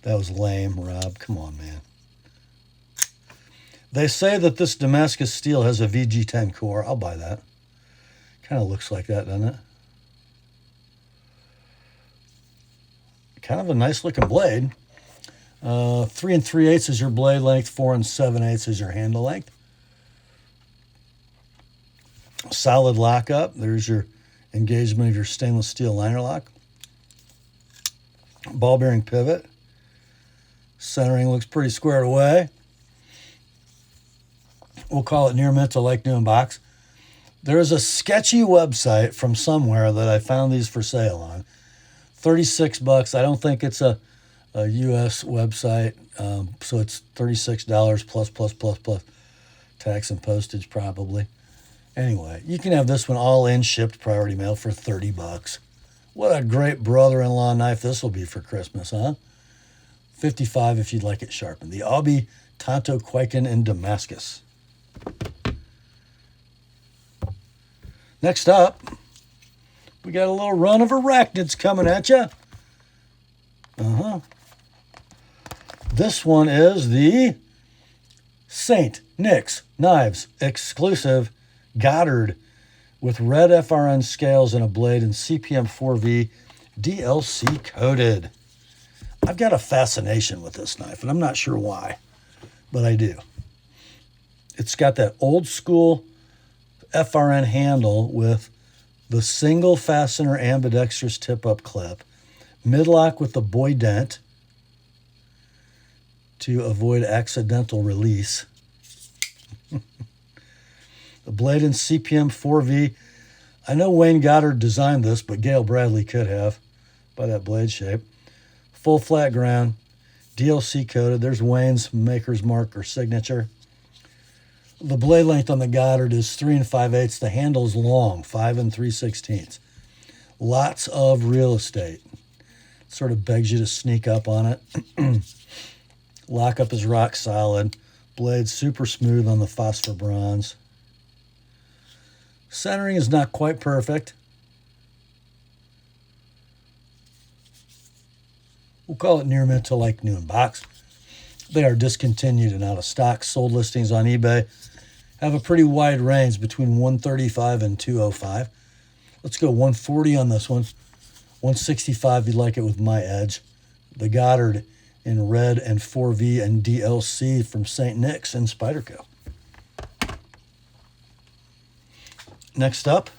That was lame, Rob. Come on, man. They say that this Damascus steel has a VG10 core. I'll buy that. Kind of looks like that, doesn't it? Kind of a nice looking blade. 3 3/8 is your blade length. 4 7/8 is your handle length. Solid lockup. There's your engagement of your stainless steel liner lock. Ball bearing pivot. Centering looks pretty squared away. We'll call it near mint to like new in box. There is a sketchy website from somewhere that I found these for sale on. $36. I don't think it's a U.S. website, so it's $36 plus tax and postage probably. Anyway, you can have this one all in, shipped priority mail for $30. What a great brother-in-law knife this will be for Christmas, huh? $55 if you'd like it sharpened. The Aubie Tonto Kwaiken in Damascus. Next up, we got a little run of arachnids coming at you. This one is the St. Nick's Knives exclusive Goddard with red FRN scales and a blade in CPM 4V DLC coated. I've got a fascination with this knife, and I'm not sure why, but I do. It's got that old school FRN handle with the single fastener ambidextrous tip-up clip, midlock with the boy dent to avoid accidental release. The blade in CPM 4V. I know Wayne Goddard designed this, but Gail Bradley could have by that blade shape. Full flat ground, DLC coated. There's Wayne's maker's mark or signature. The blade length on the Goddard is 3 5/8. The handle's long, 5 3/16. Lots of real estate. Sort of begs you to sneak up on it. Lockup is rock solid. Blade super smooth on the phosphor bronze. Centering is not quite perfect. We'll call it near mint to like new in box. They are discontinued and out of stock. Sold listings on eBay have a pretty wide range between $135 and $205. Let's go $140 on this one. $165 if you'd like it with my edge. The Goddard in red and 4V and DLC from St. Nick's and Spyderco. Next up,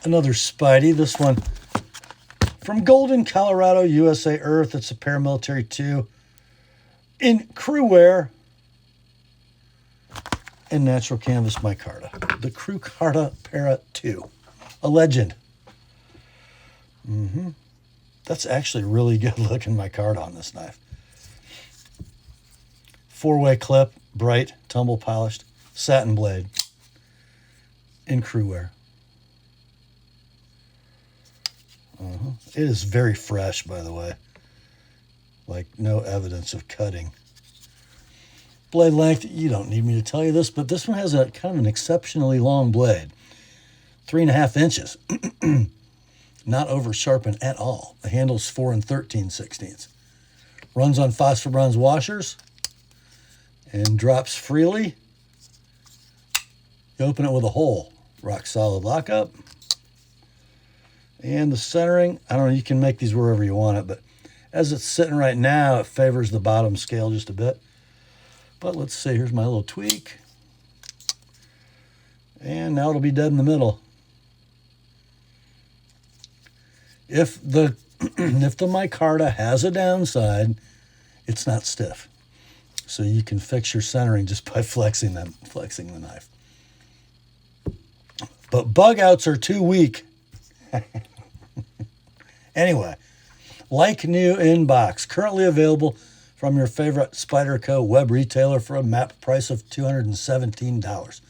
another Spidey. This one from Golden, Colorado, USA Earth. It's a Paramilitary 2 in crew wear and natural canvas micarta. The Crew Carta Para 2. A legend. That's actually really good looking micarta on this knife. 4-way clip, bright, tumble polished, satin blade in crew wear. It is very fresh, by the way. Like no evidence of cutting. Blade length, you don't need me to tell you this, but this one has a kind of an exceptionally long blade. 3.5 inches. Not over sharpened at all. The handle's 4 13/16. Runs on phosphor bronze washers and drops freely. You open it with a hole. Rock solid lockup. And the centering, I don't know, you can make these wherever you want it, but as it's sitting right now, it favors the bottom scale just a bit. But let's see, here's my little tweak. And now it'll be dead in the middle. If the micarta has a downside, it's not stiff. So you can fix your centering just by flexing the knife. But bugouts are too weak. Anyway, like new in box, currently available from your favorite Spyderco web retailer for a MAP price of $217.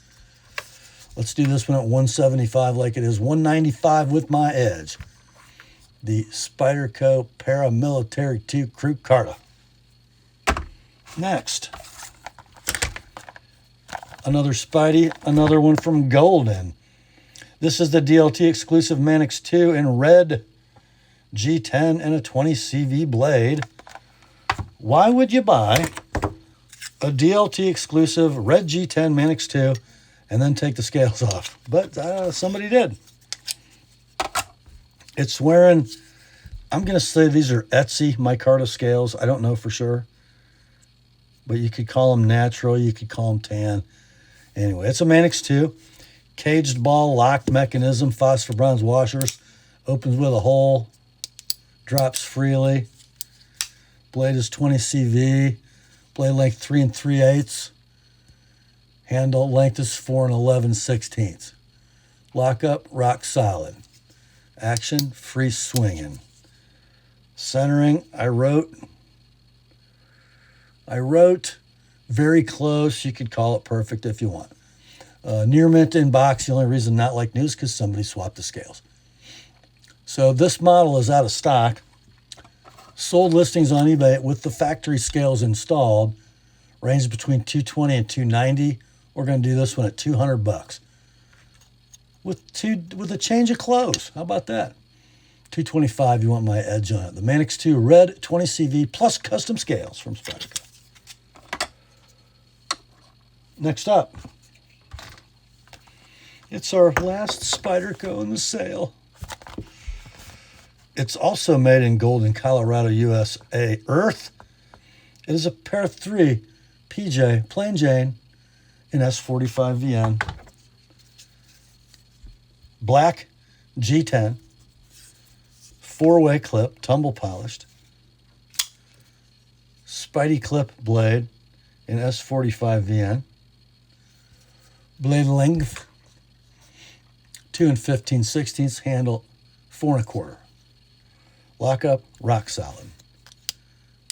Let's do this one at $175 like it is $195 with my edge. The Spyderco Paramilitary 2 Crew Carta. Next, another Spidey, another one from Golden. This is the DLT exclusive Mannix 2 in red, G10 and a 20 CV blade. Why would you buy a DLT exclusive red G10 Mannix 2 and then take the scales off? But somebody did. It's wearing, I'm going to say these are Etsy micarta scales. I don't know for sure. But you could call them natural. You could call them tan. Anyway, it's a Mannix 2. Caged ball lock mechanism. Phosphor bronze washers. Opens with a hole. Drops freely. Blade is 20 CV. Blade length 3 3/8. Handle length is 4 11/16. Lock up, rock solid. Action, free swinging. Centering, I wrote very close. You could call it perfect if you want. Near mint in box. The only reason not like new is because somebody swapped the scales. So this model is out of stock. Sold listings on eBay with the factory scales installed. Range between $220 and $290. We're going to do this one at $200 with a change of clothes. How about that? $225. You want my edge on it. The Mannix 2 red 20 CV plus custom scales from Spyderco. Next up, it's our last Spyderco in the sale. It's also made in Golden, Colorado, USA. Earth. It is a pair 3 PJ Plain Jane in S45 VN. Black G10. 4-way clip, tumble polished. Spidey clip blade in S45 VN. Blade length 2 15/16. Handle 4 1/4. Lock up, rock solid.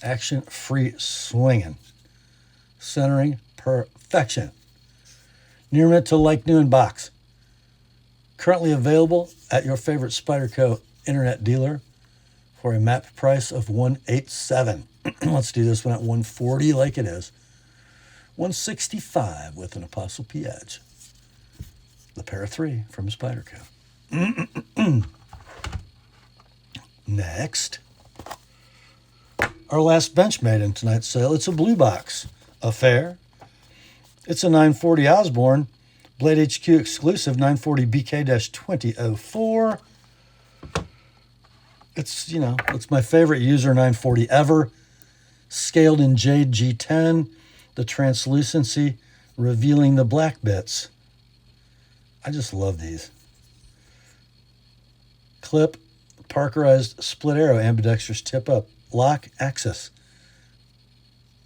Action, free swinging. Centering, perfection. Near mint to like new in box. Currently available at your favorite Spyderco internet dealer for a MAP price of $187. Let's do this one at $140 like it is. $165 with an Apostle P edge. The pair 3 from Spyderco. Next, our last Benchmade in tonight's sale. It's a blue box affair. It's a 940 Osborne Blade HQ exclusive 940 BK-2004. It's my favorite user 940 ever. Scaled in jade G10. The translucency revealing the black bits. I just love these. Clip, parkerized split arrow, ambidextrous tip up, lock, axis.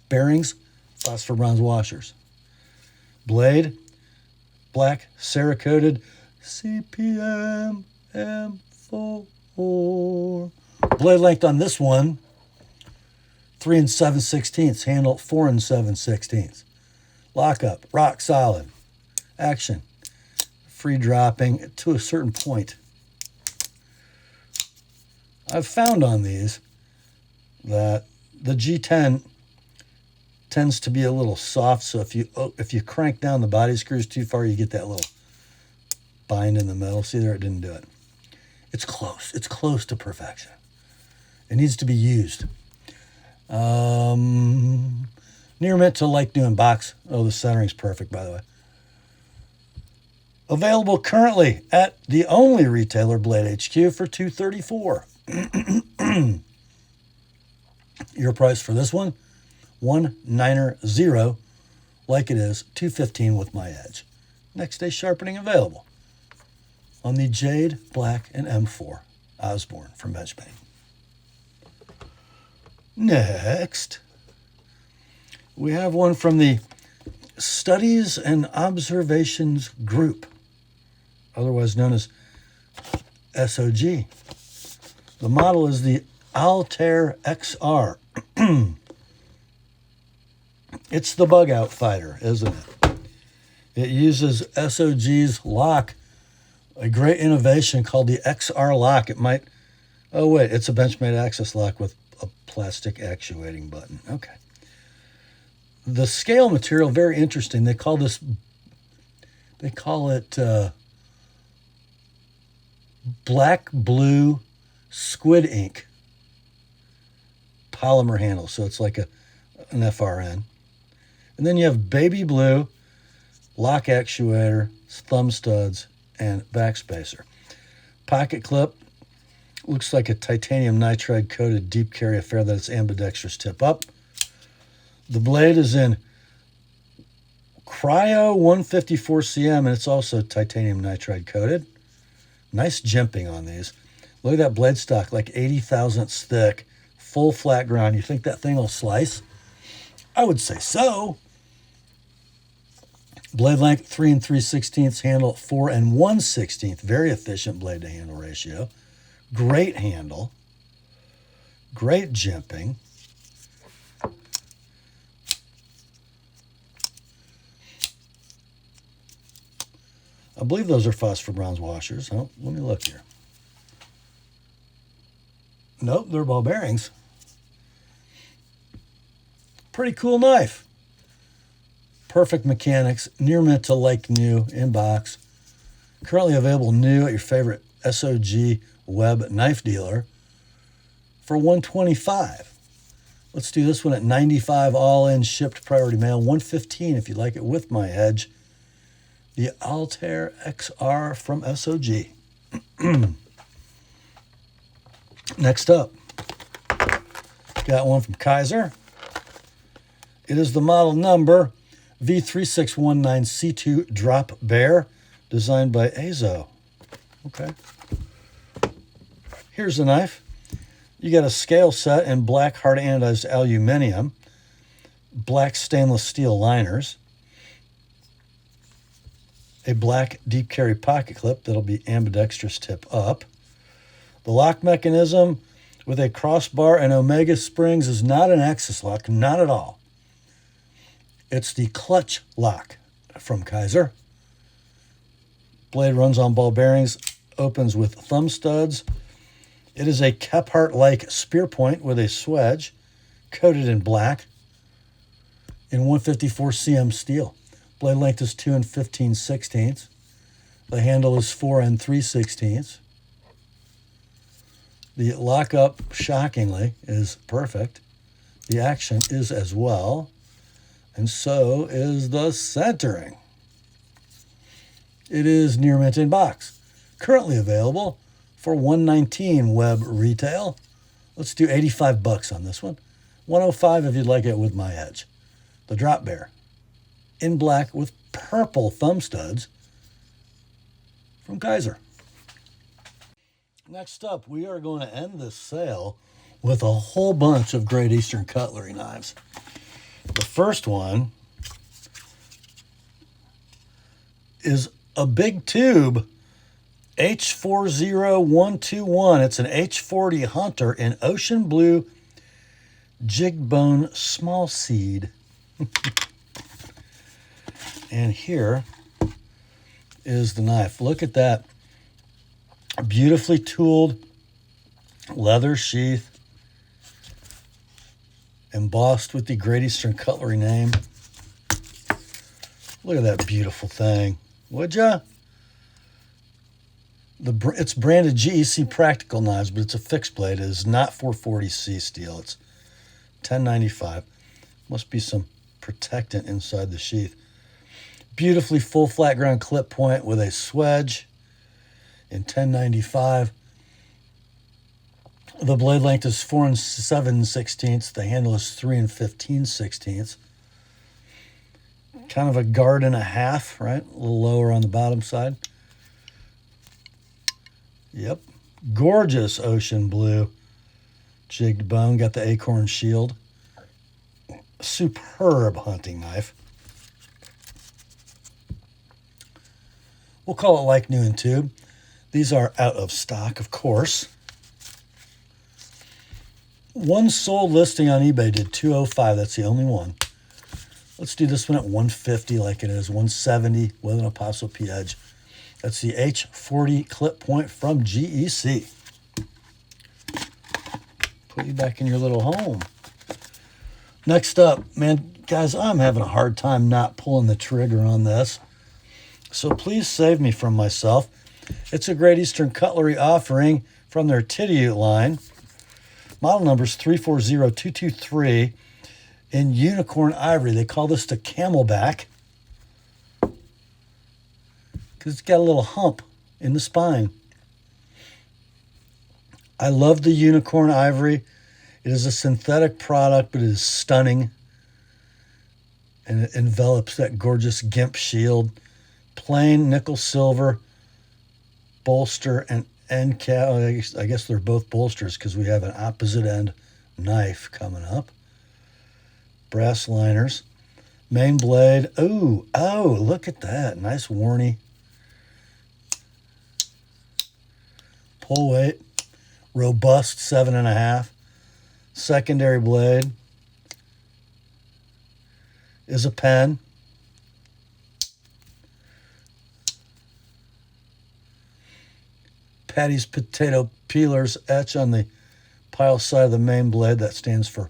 Bearings, phosphor bronze washers. Blade, black, Cerakoted, CPM M4. Blade length on this one, 3 7/16. Handle 4 7/16. Lock up, rock solid. Action, free dropping to a certain point. I've found on these that the G10 tends to be a little soft, so if you crank down the body screws too far, you get that little bind in the metal. See there, it didn't do it. It's close. It's close to perfection. It needs to be used. Near mint to like new in box. Oh, the centering's perfect, by the way. Available currently at the only retailer, Blade HQ, for $234. Your price for this one, $190, like it is, $215 with my edge. Next day sharpening available on the Jade, Black, and M4 Osborne from Benchmade. Next, we have one from the Studies and Observations Group, otherwise known as SOG. The model is the Altair XR. It's the Bugout fighter, isn't it? It uses SOG's lock, a great innovation called the XR lock. It might, oh wait, it's a Benchmade access lock with a plastic actuating button. Okay. The scale material, very interesting. They call it black blue squid ink polymer handle. So it's like an FRN. And then you have baby blue lock actuator, thumb studs, and backspacer. Pocket clip looks like a titanium nitride coated deep carry affair that it's ambidextrous tip up. The blade is in Cryo 154 cm, and it's also titanium nitride coated. Nice jimping on these. Look at that blade stock, like 80 thousandths thick, full flat ground. You think that thing will slice? I would say so. Blade length 3 3/16, handle 4 1/16. Very efficient blade to handle ratio. Great handle. Great jimping. I believe those are phosphor bronze washers. Oh, let me look here. Nope, they're ball bearings. Pretty cool knife. Perfect mechanics, near mint to like new, in box. Currently available new at your favorite SOG web knife dealer for $125. Let's do this one at $95 all in, shipped priority mail. $115 if you like it with my edge. The Altair XR from SOG. Next up, got one from Kaiser. It is the model number V3619C2 Drop Bear, designed by Azo. Okay. Here's the knife. You got a scale set in black hard anodized aluminum, black stainless steel liners, a black deep carry pocket clip that'll be ambidextrous tip up. The lock mechanism with a crossbar and omega springs is not an axis lock, not at all. It's the clutch lock from Kaiser. Blade runs on ball bearings, opens with thumb studs. It is a Kephart-like spear point with a swedge, coated in black, in 154 cm steel. Blade length is 2 15/16. The handle is 4 3/16. The lockup, shockingly, is perfect. The action is as well. And so is the centering. It is near mint in box. Currently available for $119 web retail. Let's do $85 on this one. $105 if you'd like it with my edge. The Drop Bear, in black with purple thumb studs, from Kaiser. Next up, we are going to end this sale with a whole bunch of Great Eastern cutlery knives. The first one is a big tube H40121. It's an H40 Hunter in ocean blue jig bone small seed. And here is the knife. Look at that. Beautifully tooled leather sheath, embossed with the Great Eastern Cutlery name. Look at that beautiful thing. Would ya? It's branded GEC Practical Knives, but it's a fixed blade. It is not 440C steel. It's 1095. Must be some protectant inside the sheath. Beautifully full flat ground clip point with a swedge in 1095. The blade length is 4 7/16. The handle is 3 15/16. Kind of a guard and a half, right? A little lower on the bottom side. Yep. Gorgeous ocean blue jigged bone. Got the acorn shield. Superb hunting knife. We'll call it like new in tube. These are out of stock, of course. One sold listing on eBay did $205. That's the only one. Let's do this one at 150 like it is, 170 with an Apostle P edge. That's the H40 clip point from GEC. Put you back in your little home. Next up, man, guys, I'm having a hard time not pulling the trigger on this. So please save me from myself. It's a Great Eastern Cutlery offering from their Tidioute line. Model number is 340223 in unicorn ivory. They call this the Camelback because it's got a little hump in the spine. I love the unicorn ivory. It is a synthetic product, but it is stunning. And it envelops that gorgeous gimp shield. Plain nickel silver bolster and end cap. I guess they're both bolsters because we have an opposite end knife coming up. Brass liners. Main blade. Oh, look at that. Nice warny. Pull weight. Robust 7.5. Secondary blade is a pen. Patty's potato peelers etch on the pile side of the main blade. That stands for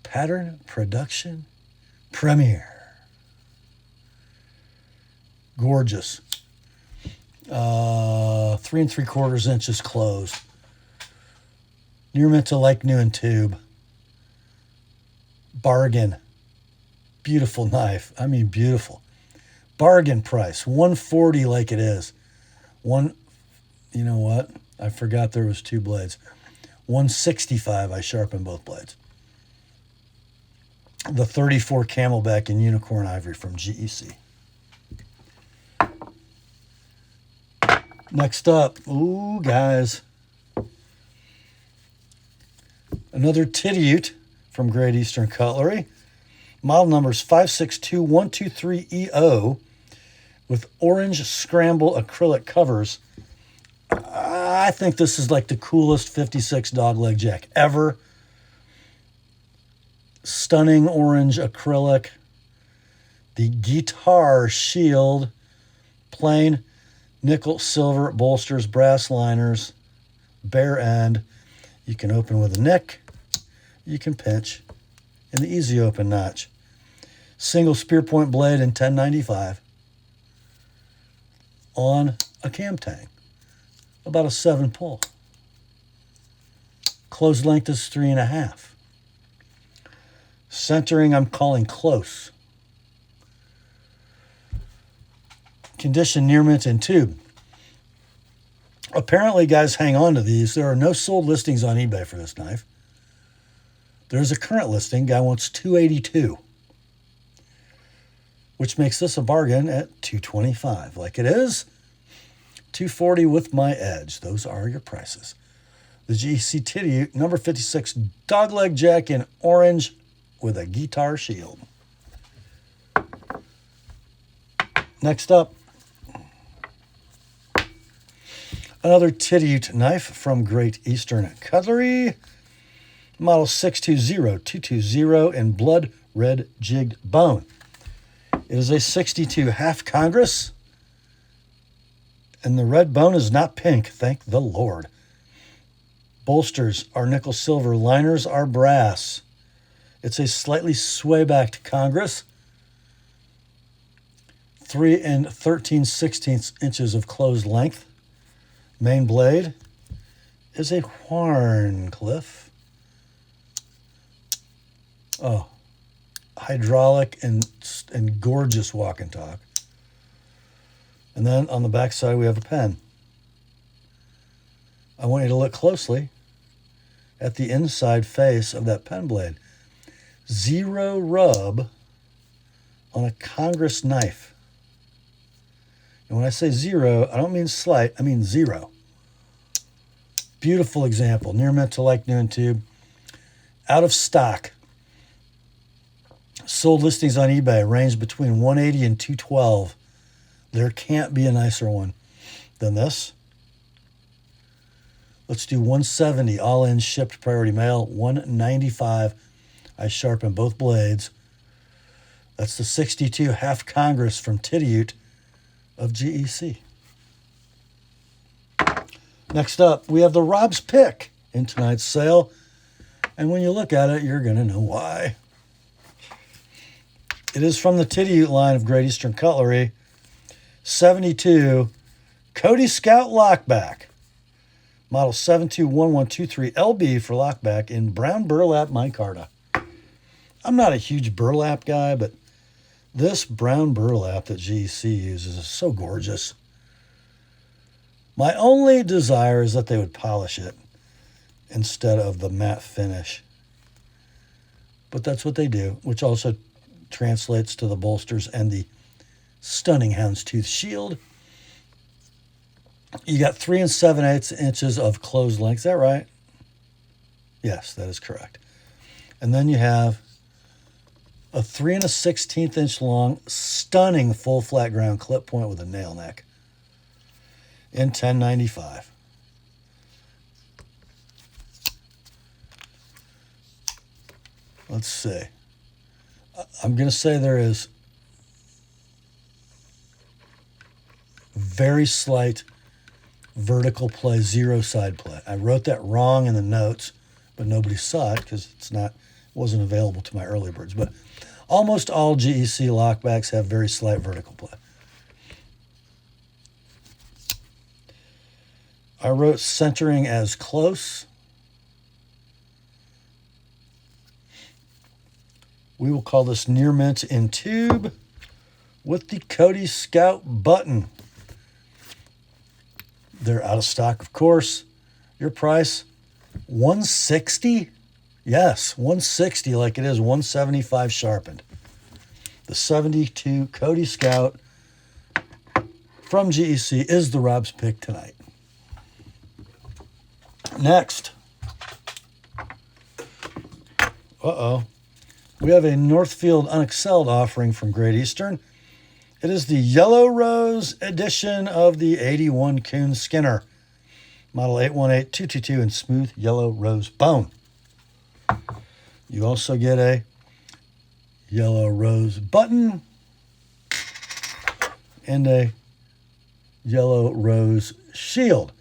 Pattern Production Premier. Gorgeous. 3 3/4 inches closed. Near mint to like new in tube. Bargain. Beautiful knife. I mean, beautiful. Bargain price. $140 like it is. You know what? I forgot there was 2 blades. $165. I sharpened both blades. The 34 Camelback in unicorn ivory from GEC. Next up, ooh, guys. Another Tidioute from Great Eastern Cutlery. Model number is 562123EO with orange scramble acrylic covers. I think this is like the coolest 56 dogleg jack ever. Stunning orange acrylic. The guitar shield. Plain nickel silver bolsters, brass liners, bare end. You can open with a nick. You can pinch in the easy open notch. Single spear point blade in 1095 on a cam tang. About a 7 pull. Closed length is 3.5. Centering I'm calling close. Condition near mint in tube. Apparently, guys, hang on to these. There are no sold listings on eBay for this knife. There's a current listing. Guy wants $282, which makes this a bargain at $225. Like it is, $240 with my edge. Those are your prices. The GEC Tidioute, number 56, dogleg jack in orange with a guitar shield. Next up, another Tidioute knife from Great Eastern Cutlery. Model 620220 in blood red jigged bone. It is a 62 half Congress. And the red bone is not pink, thank the Lord. Bolsters are nickel silver. Liners are brass. It's a slightly sway-backed Congress. 3 13/16 inches of closed length. Main blade is a Wharncliffe. Oh, hydraulic and gorgeous walk and talk. And then on the back side, we have a pen. I want you to look closely at the inside face of that pen blade. Zero rub on a Congress knife. And when I say zero, I don't mean slight, I mean zero. Beautiful example. Near mint to like new in tube. Out of stock. Sold listings on eBay range between $180 and $212. There can't be a nicer one than this. Let's do $170 all in shipped priority mail. $195. I sharpen both blades. That's the 62 half Congress from Tidioute of GEC. Next up, we have the Rob's Pick in tonight's sale. And when you look at it, you're going to know why. It is from the Tidioute line of Great Eastern Cutlery. 72 Cody Scout Lockback. Model 721123 LB for lockback in brown burlap micarta. I'm not a huge burlap guy, but this brown burlap that GEC uses is so gorgeous. My only desire is that they would polish it instead of the matte finish. But that's what they do, which also translates to the bolsters and the stunning houndstooth shield. You got 3 7/8 inches of closed length. Is that right? Yes, that is correct. And then you have a 3 1/16 inch long, stunning full flat ground clip point with a nail neck in 1095. Let's see. I'm going to say there is very slight vertical play, zero side play. I wrote that wrong in the notes, but nobody saw it because it wasn't available to my early birds. But almost all GEC lockbacks have very slight vertical play. I wrote centering as close. We will call this near mint in tube with the Cody Scout button. They're out of stock, of course. Your price, $160? Yes, $160 like it is $175 sharpened. The 72 Cody Scout from GEC is the Rob's Pick tonight. Next. We have a Northfield Unexcelled offering from Great Eastern. It is the Yellow Rose edition of the 81 Coon Skinner. Model 818222 in smooth yellow rose bone. You also get a yellow rose button and a yellow rose shield.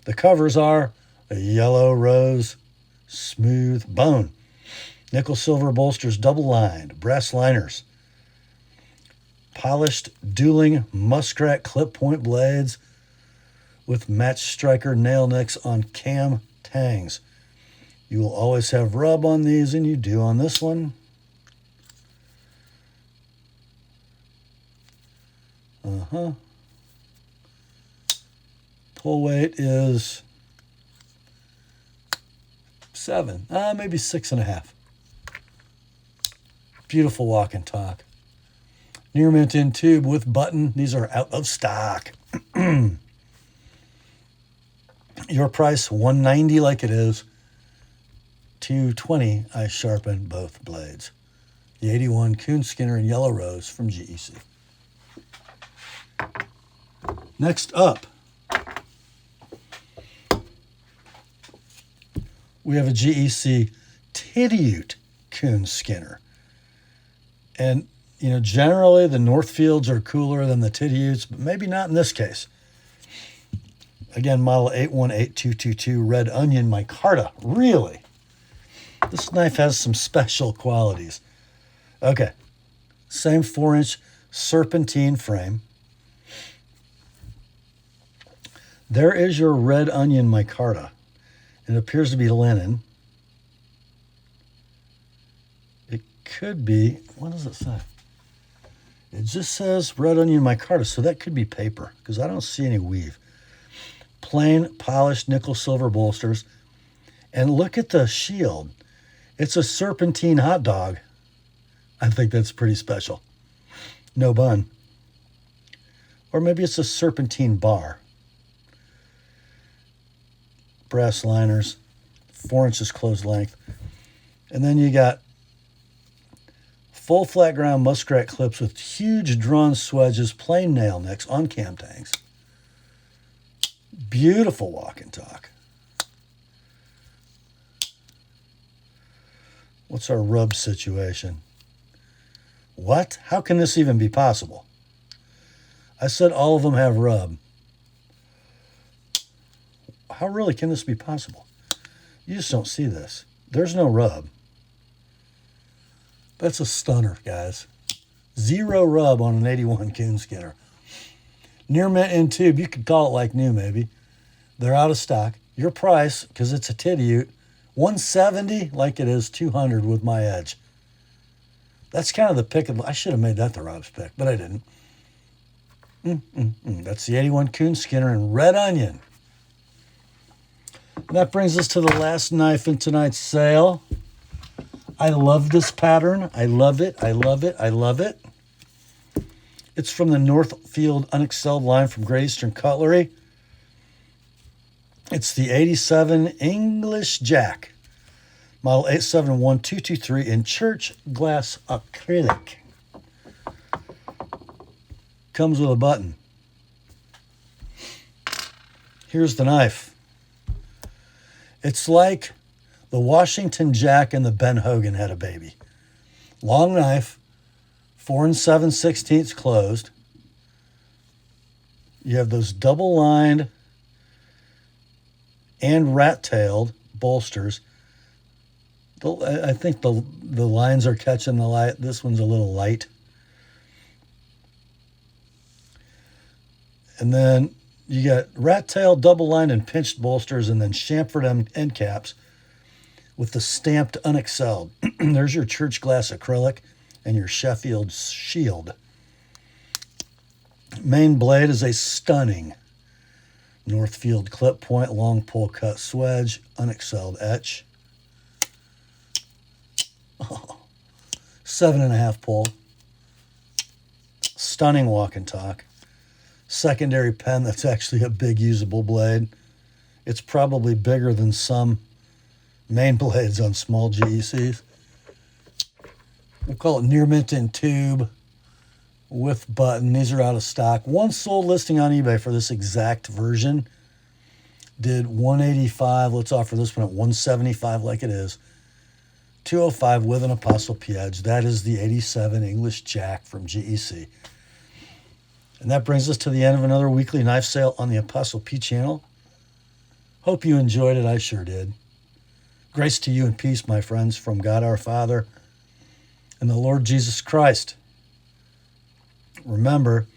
The covers are a yellow rose smooth bone. Nickel silver bolsters double lined, brass liners. Polished dueling muskrat clip point blades with match striker nail necks on cam tangs. You will always have rub on these, and you do on this one. Pull weight is 7, maybe 6.5. Beautiful walk and talk. Near mint in tube with button. These are out of stock. Your price, $190 like it is. $220. I sharpened both blades. The 81 Coon Skinner and Yellow Rose from GEC. Next up, we have a GEC Tidioute Coon Skinner. And, generally the Northfields are cooler than the Tidiutes, but maybe not in this case. Again, model 818222 Red Onion micarta. Really? This knife has some special qualities. Okay. Same 4-inch serpentine frame. There is your Red Onion micarta. It appears to be linen. It could be, what does it say? It just says Red Onion micarta, so that could be paper because I don't see any weave. Plain polished nickel silver bolsters. And look at the shield. It's a serpentine hot dog. I think that's pretty special. No bun. Or maybe it's a serpentine bar. Brass liners, 4 inches closed length. And then you got full flat ground muskrat clips with huge drawn swedges, plain nail necks on cam tangs. Beautiful walk and talk. What's our rub situation? What? How can this even be possible? I said all of them have rub. How really can this be possible? You just don't see this. There's no rub. That's a stunner, guys. 0 rub on an 81 coon skinner. Near mint in tube, you could call it like new maybe. They're out of stock. Your price, because it's a Tidioute, $170 like it is $200 with my edge. That's kind of the pick. I should have made that the Rob's pick, but I didn't. That's the 81 coon skinner in red onion. And that brings us to the last knife in tonight's sale. I love this pattern. I love it. I love it. I love it. It's from the Northfield Unexcelled line from Great Eastern Cutlery. It's the 87 English Jack, model 871223 in church glass acrylic. Comes with a button. Here's the knife. It's like the Washington Jack and the Ben Hogan had a baby. Long knife, 4 7/16 closed. You have those double-lined and rat-tailed bolsters. I think the lines are catching the light. This one's a little light. And then you got rat-tailed, double-lined, and pinched bolsters, and then chamfered end caps with the stamped unexcelled. There's your church glass acrylic and your Sheffield shield. Main blade is a stunning Northfield clip point, long pull cut swedge, unexcelled etch. 7.5 pull. Stunning walk and talk. Secondary pen that's actually a big usable blade. It's probably bigger than some main blades on small GECs. We'll call it near mint in tube with button. These are out of stock. One sold listing on eBay for this exact version. Did $185. Let's offer this one at $175 like it is. $205 with an ApostleP edge. That is the 87 English Jack from GEC. And that brings us to the end of another weekly knife sale on the ApostleP channel. Hope you enjoyed it. I sure did. Grace to you and peace, my friends, from God our Father and the Lord Jesus Christ. Remember,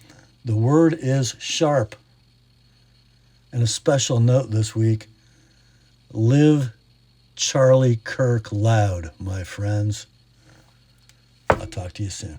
the word is sharp. And a special note this week, live Charlie Kirk loud, my friends. I'll talk to you soon.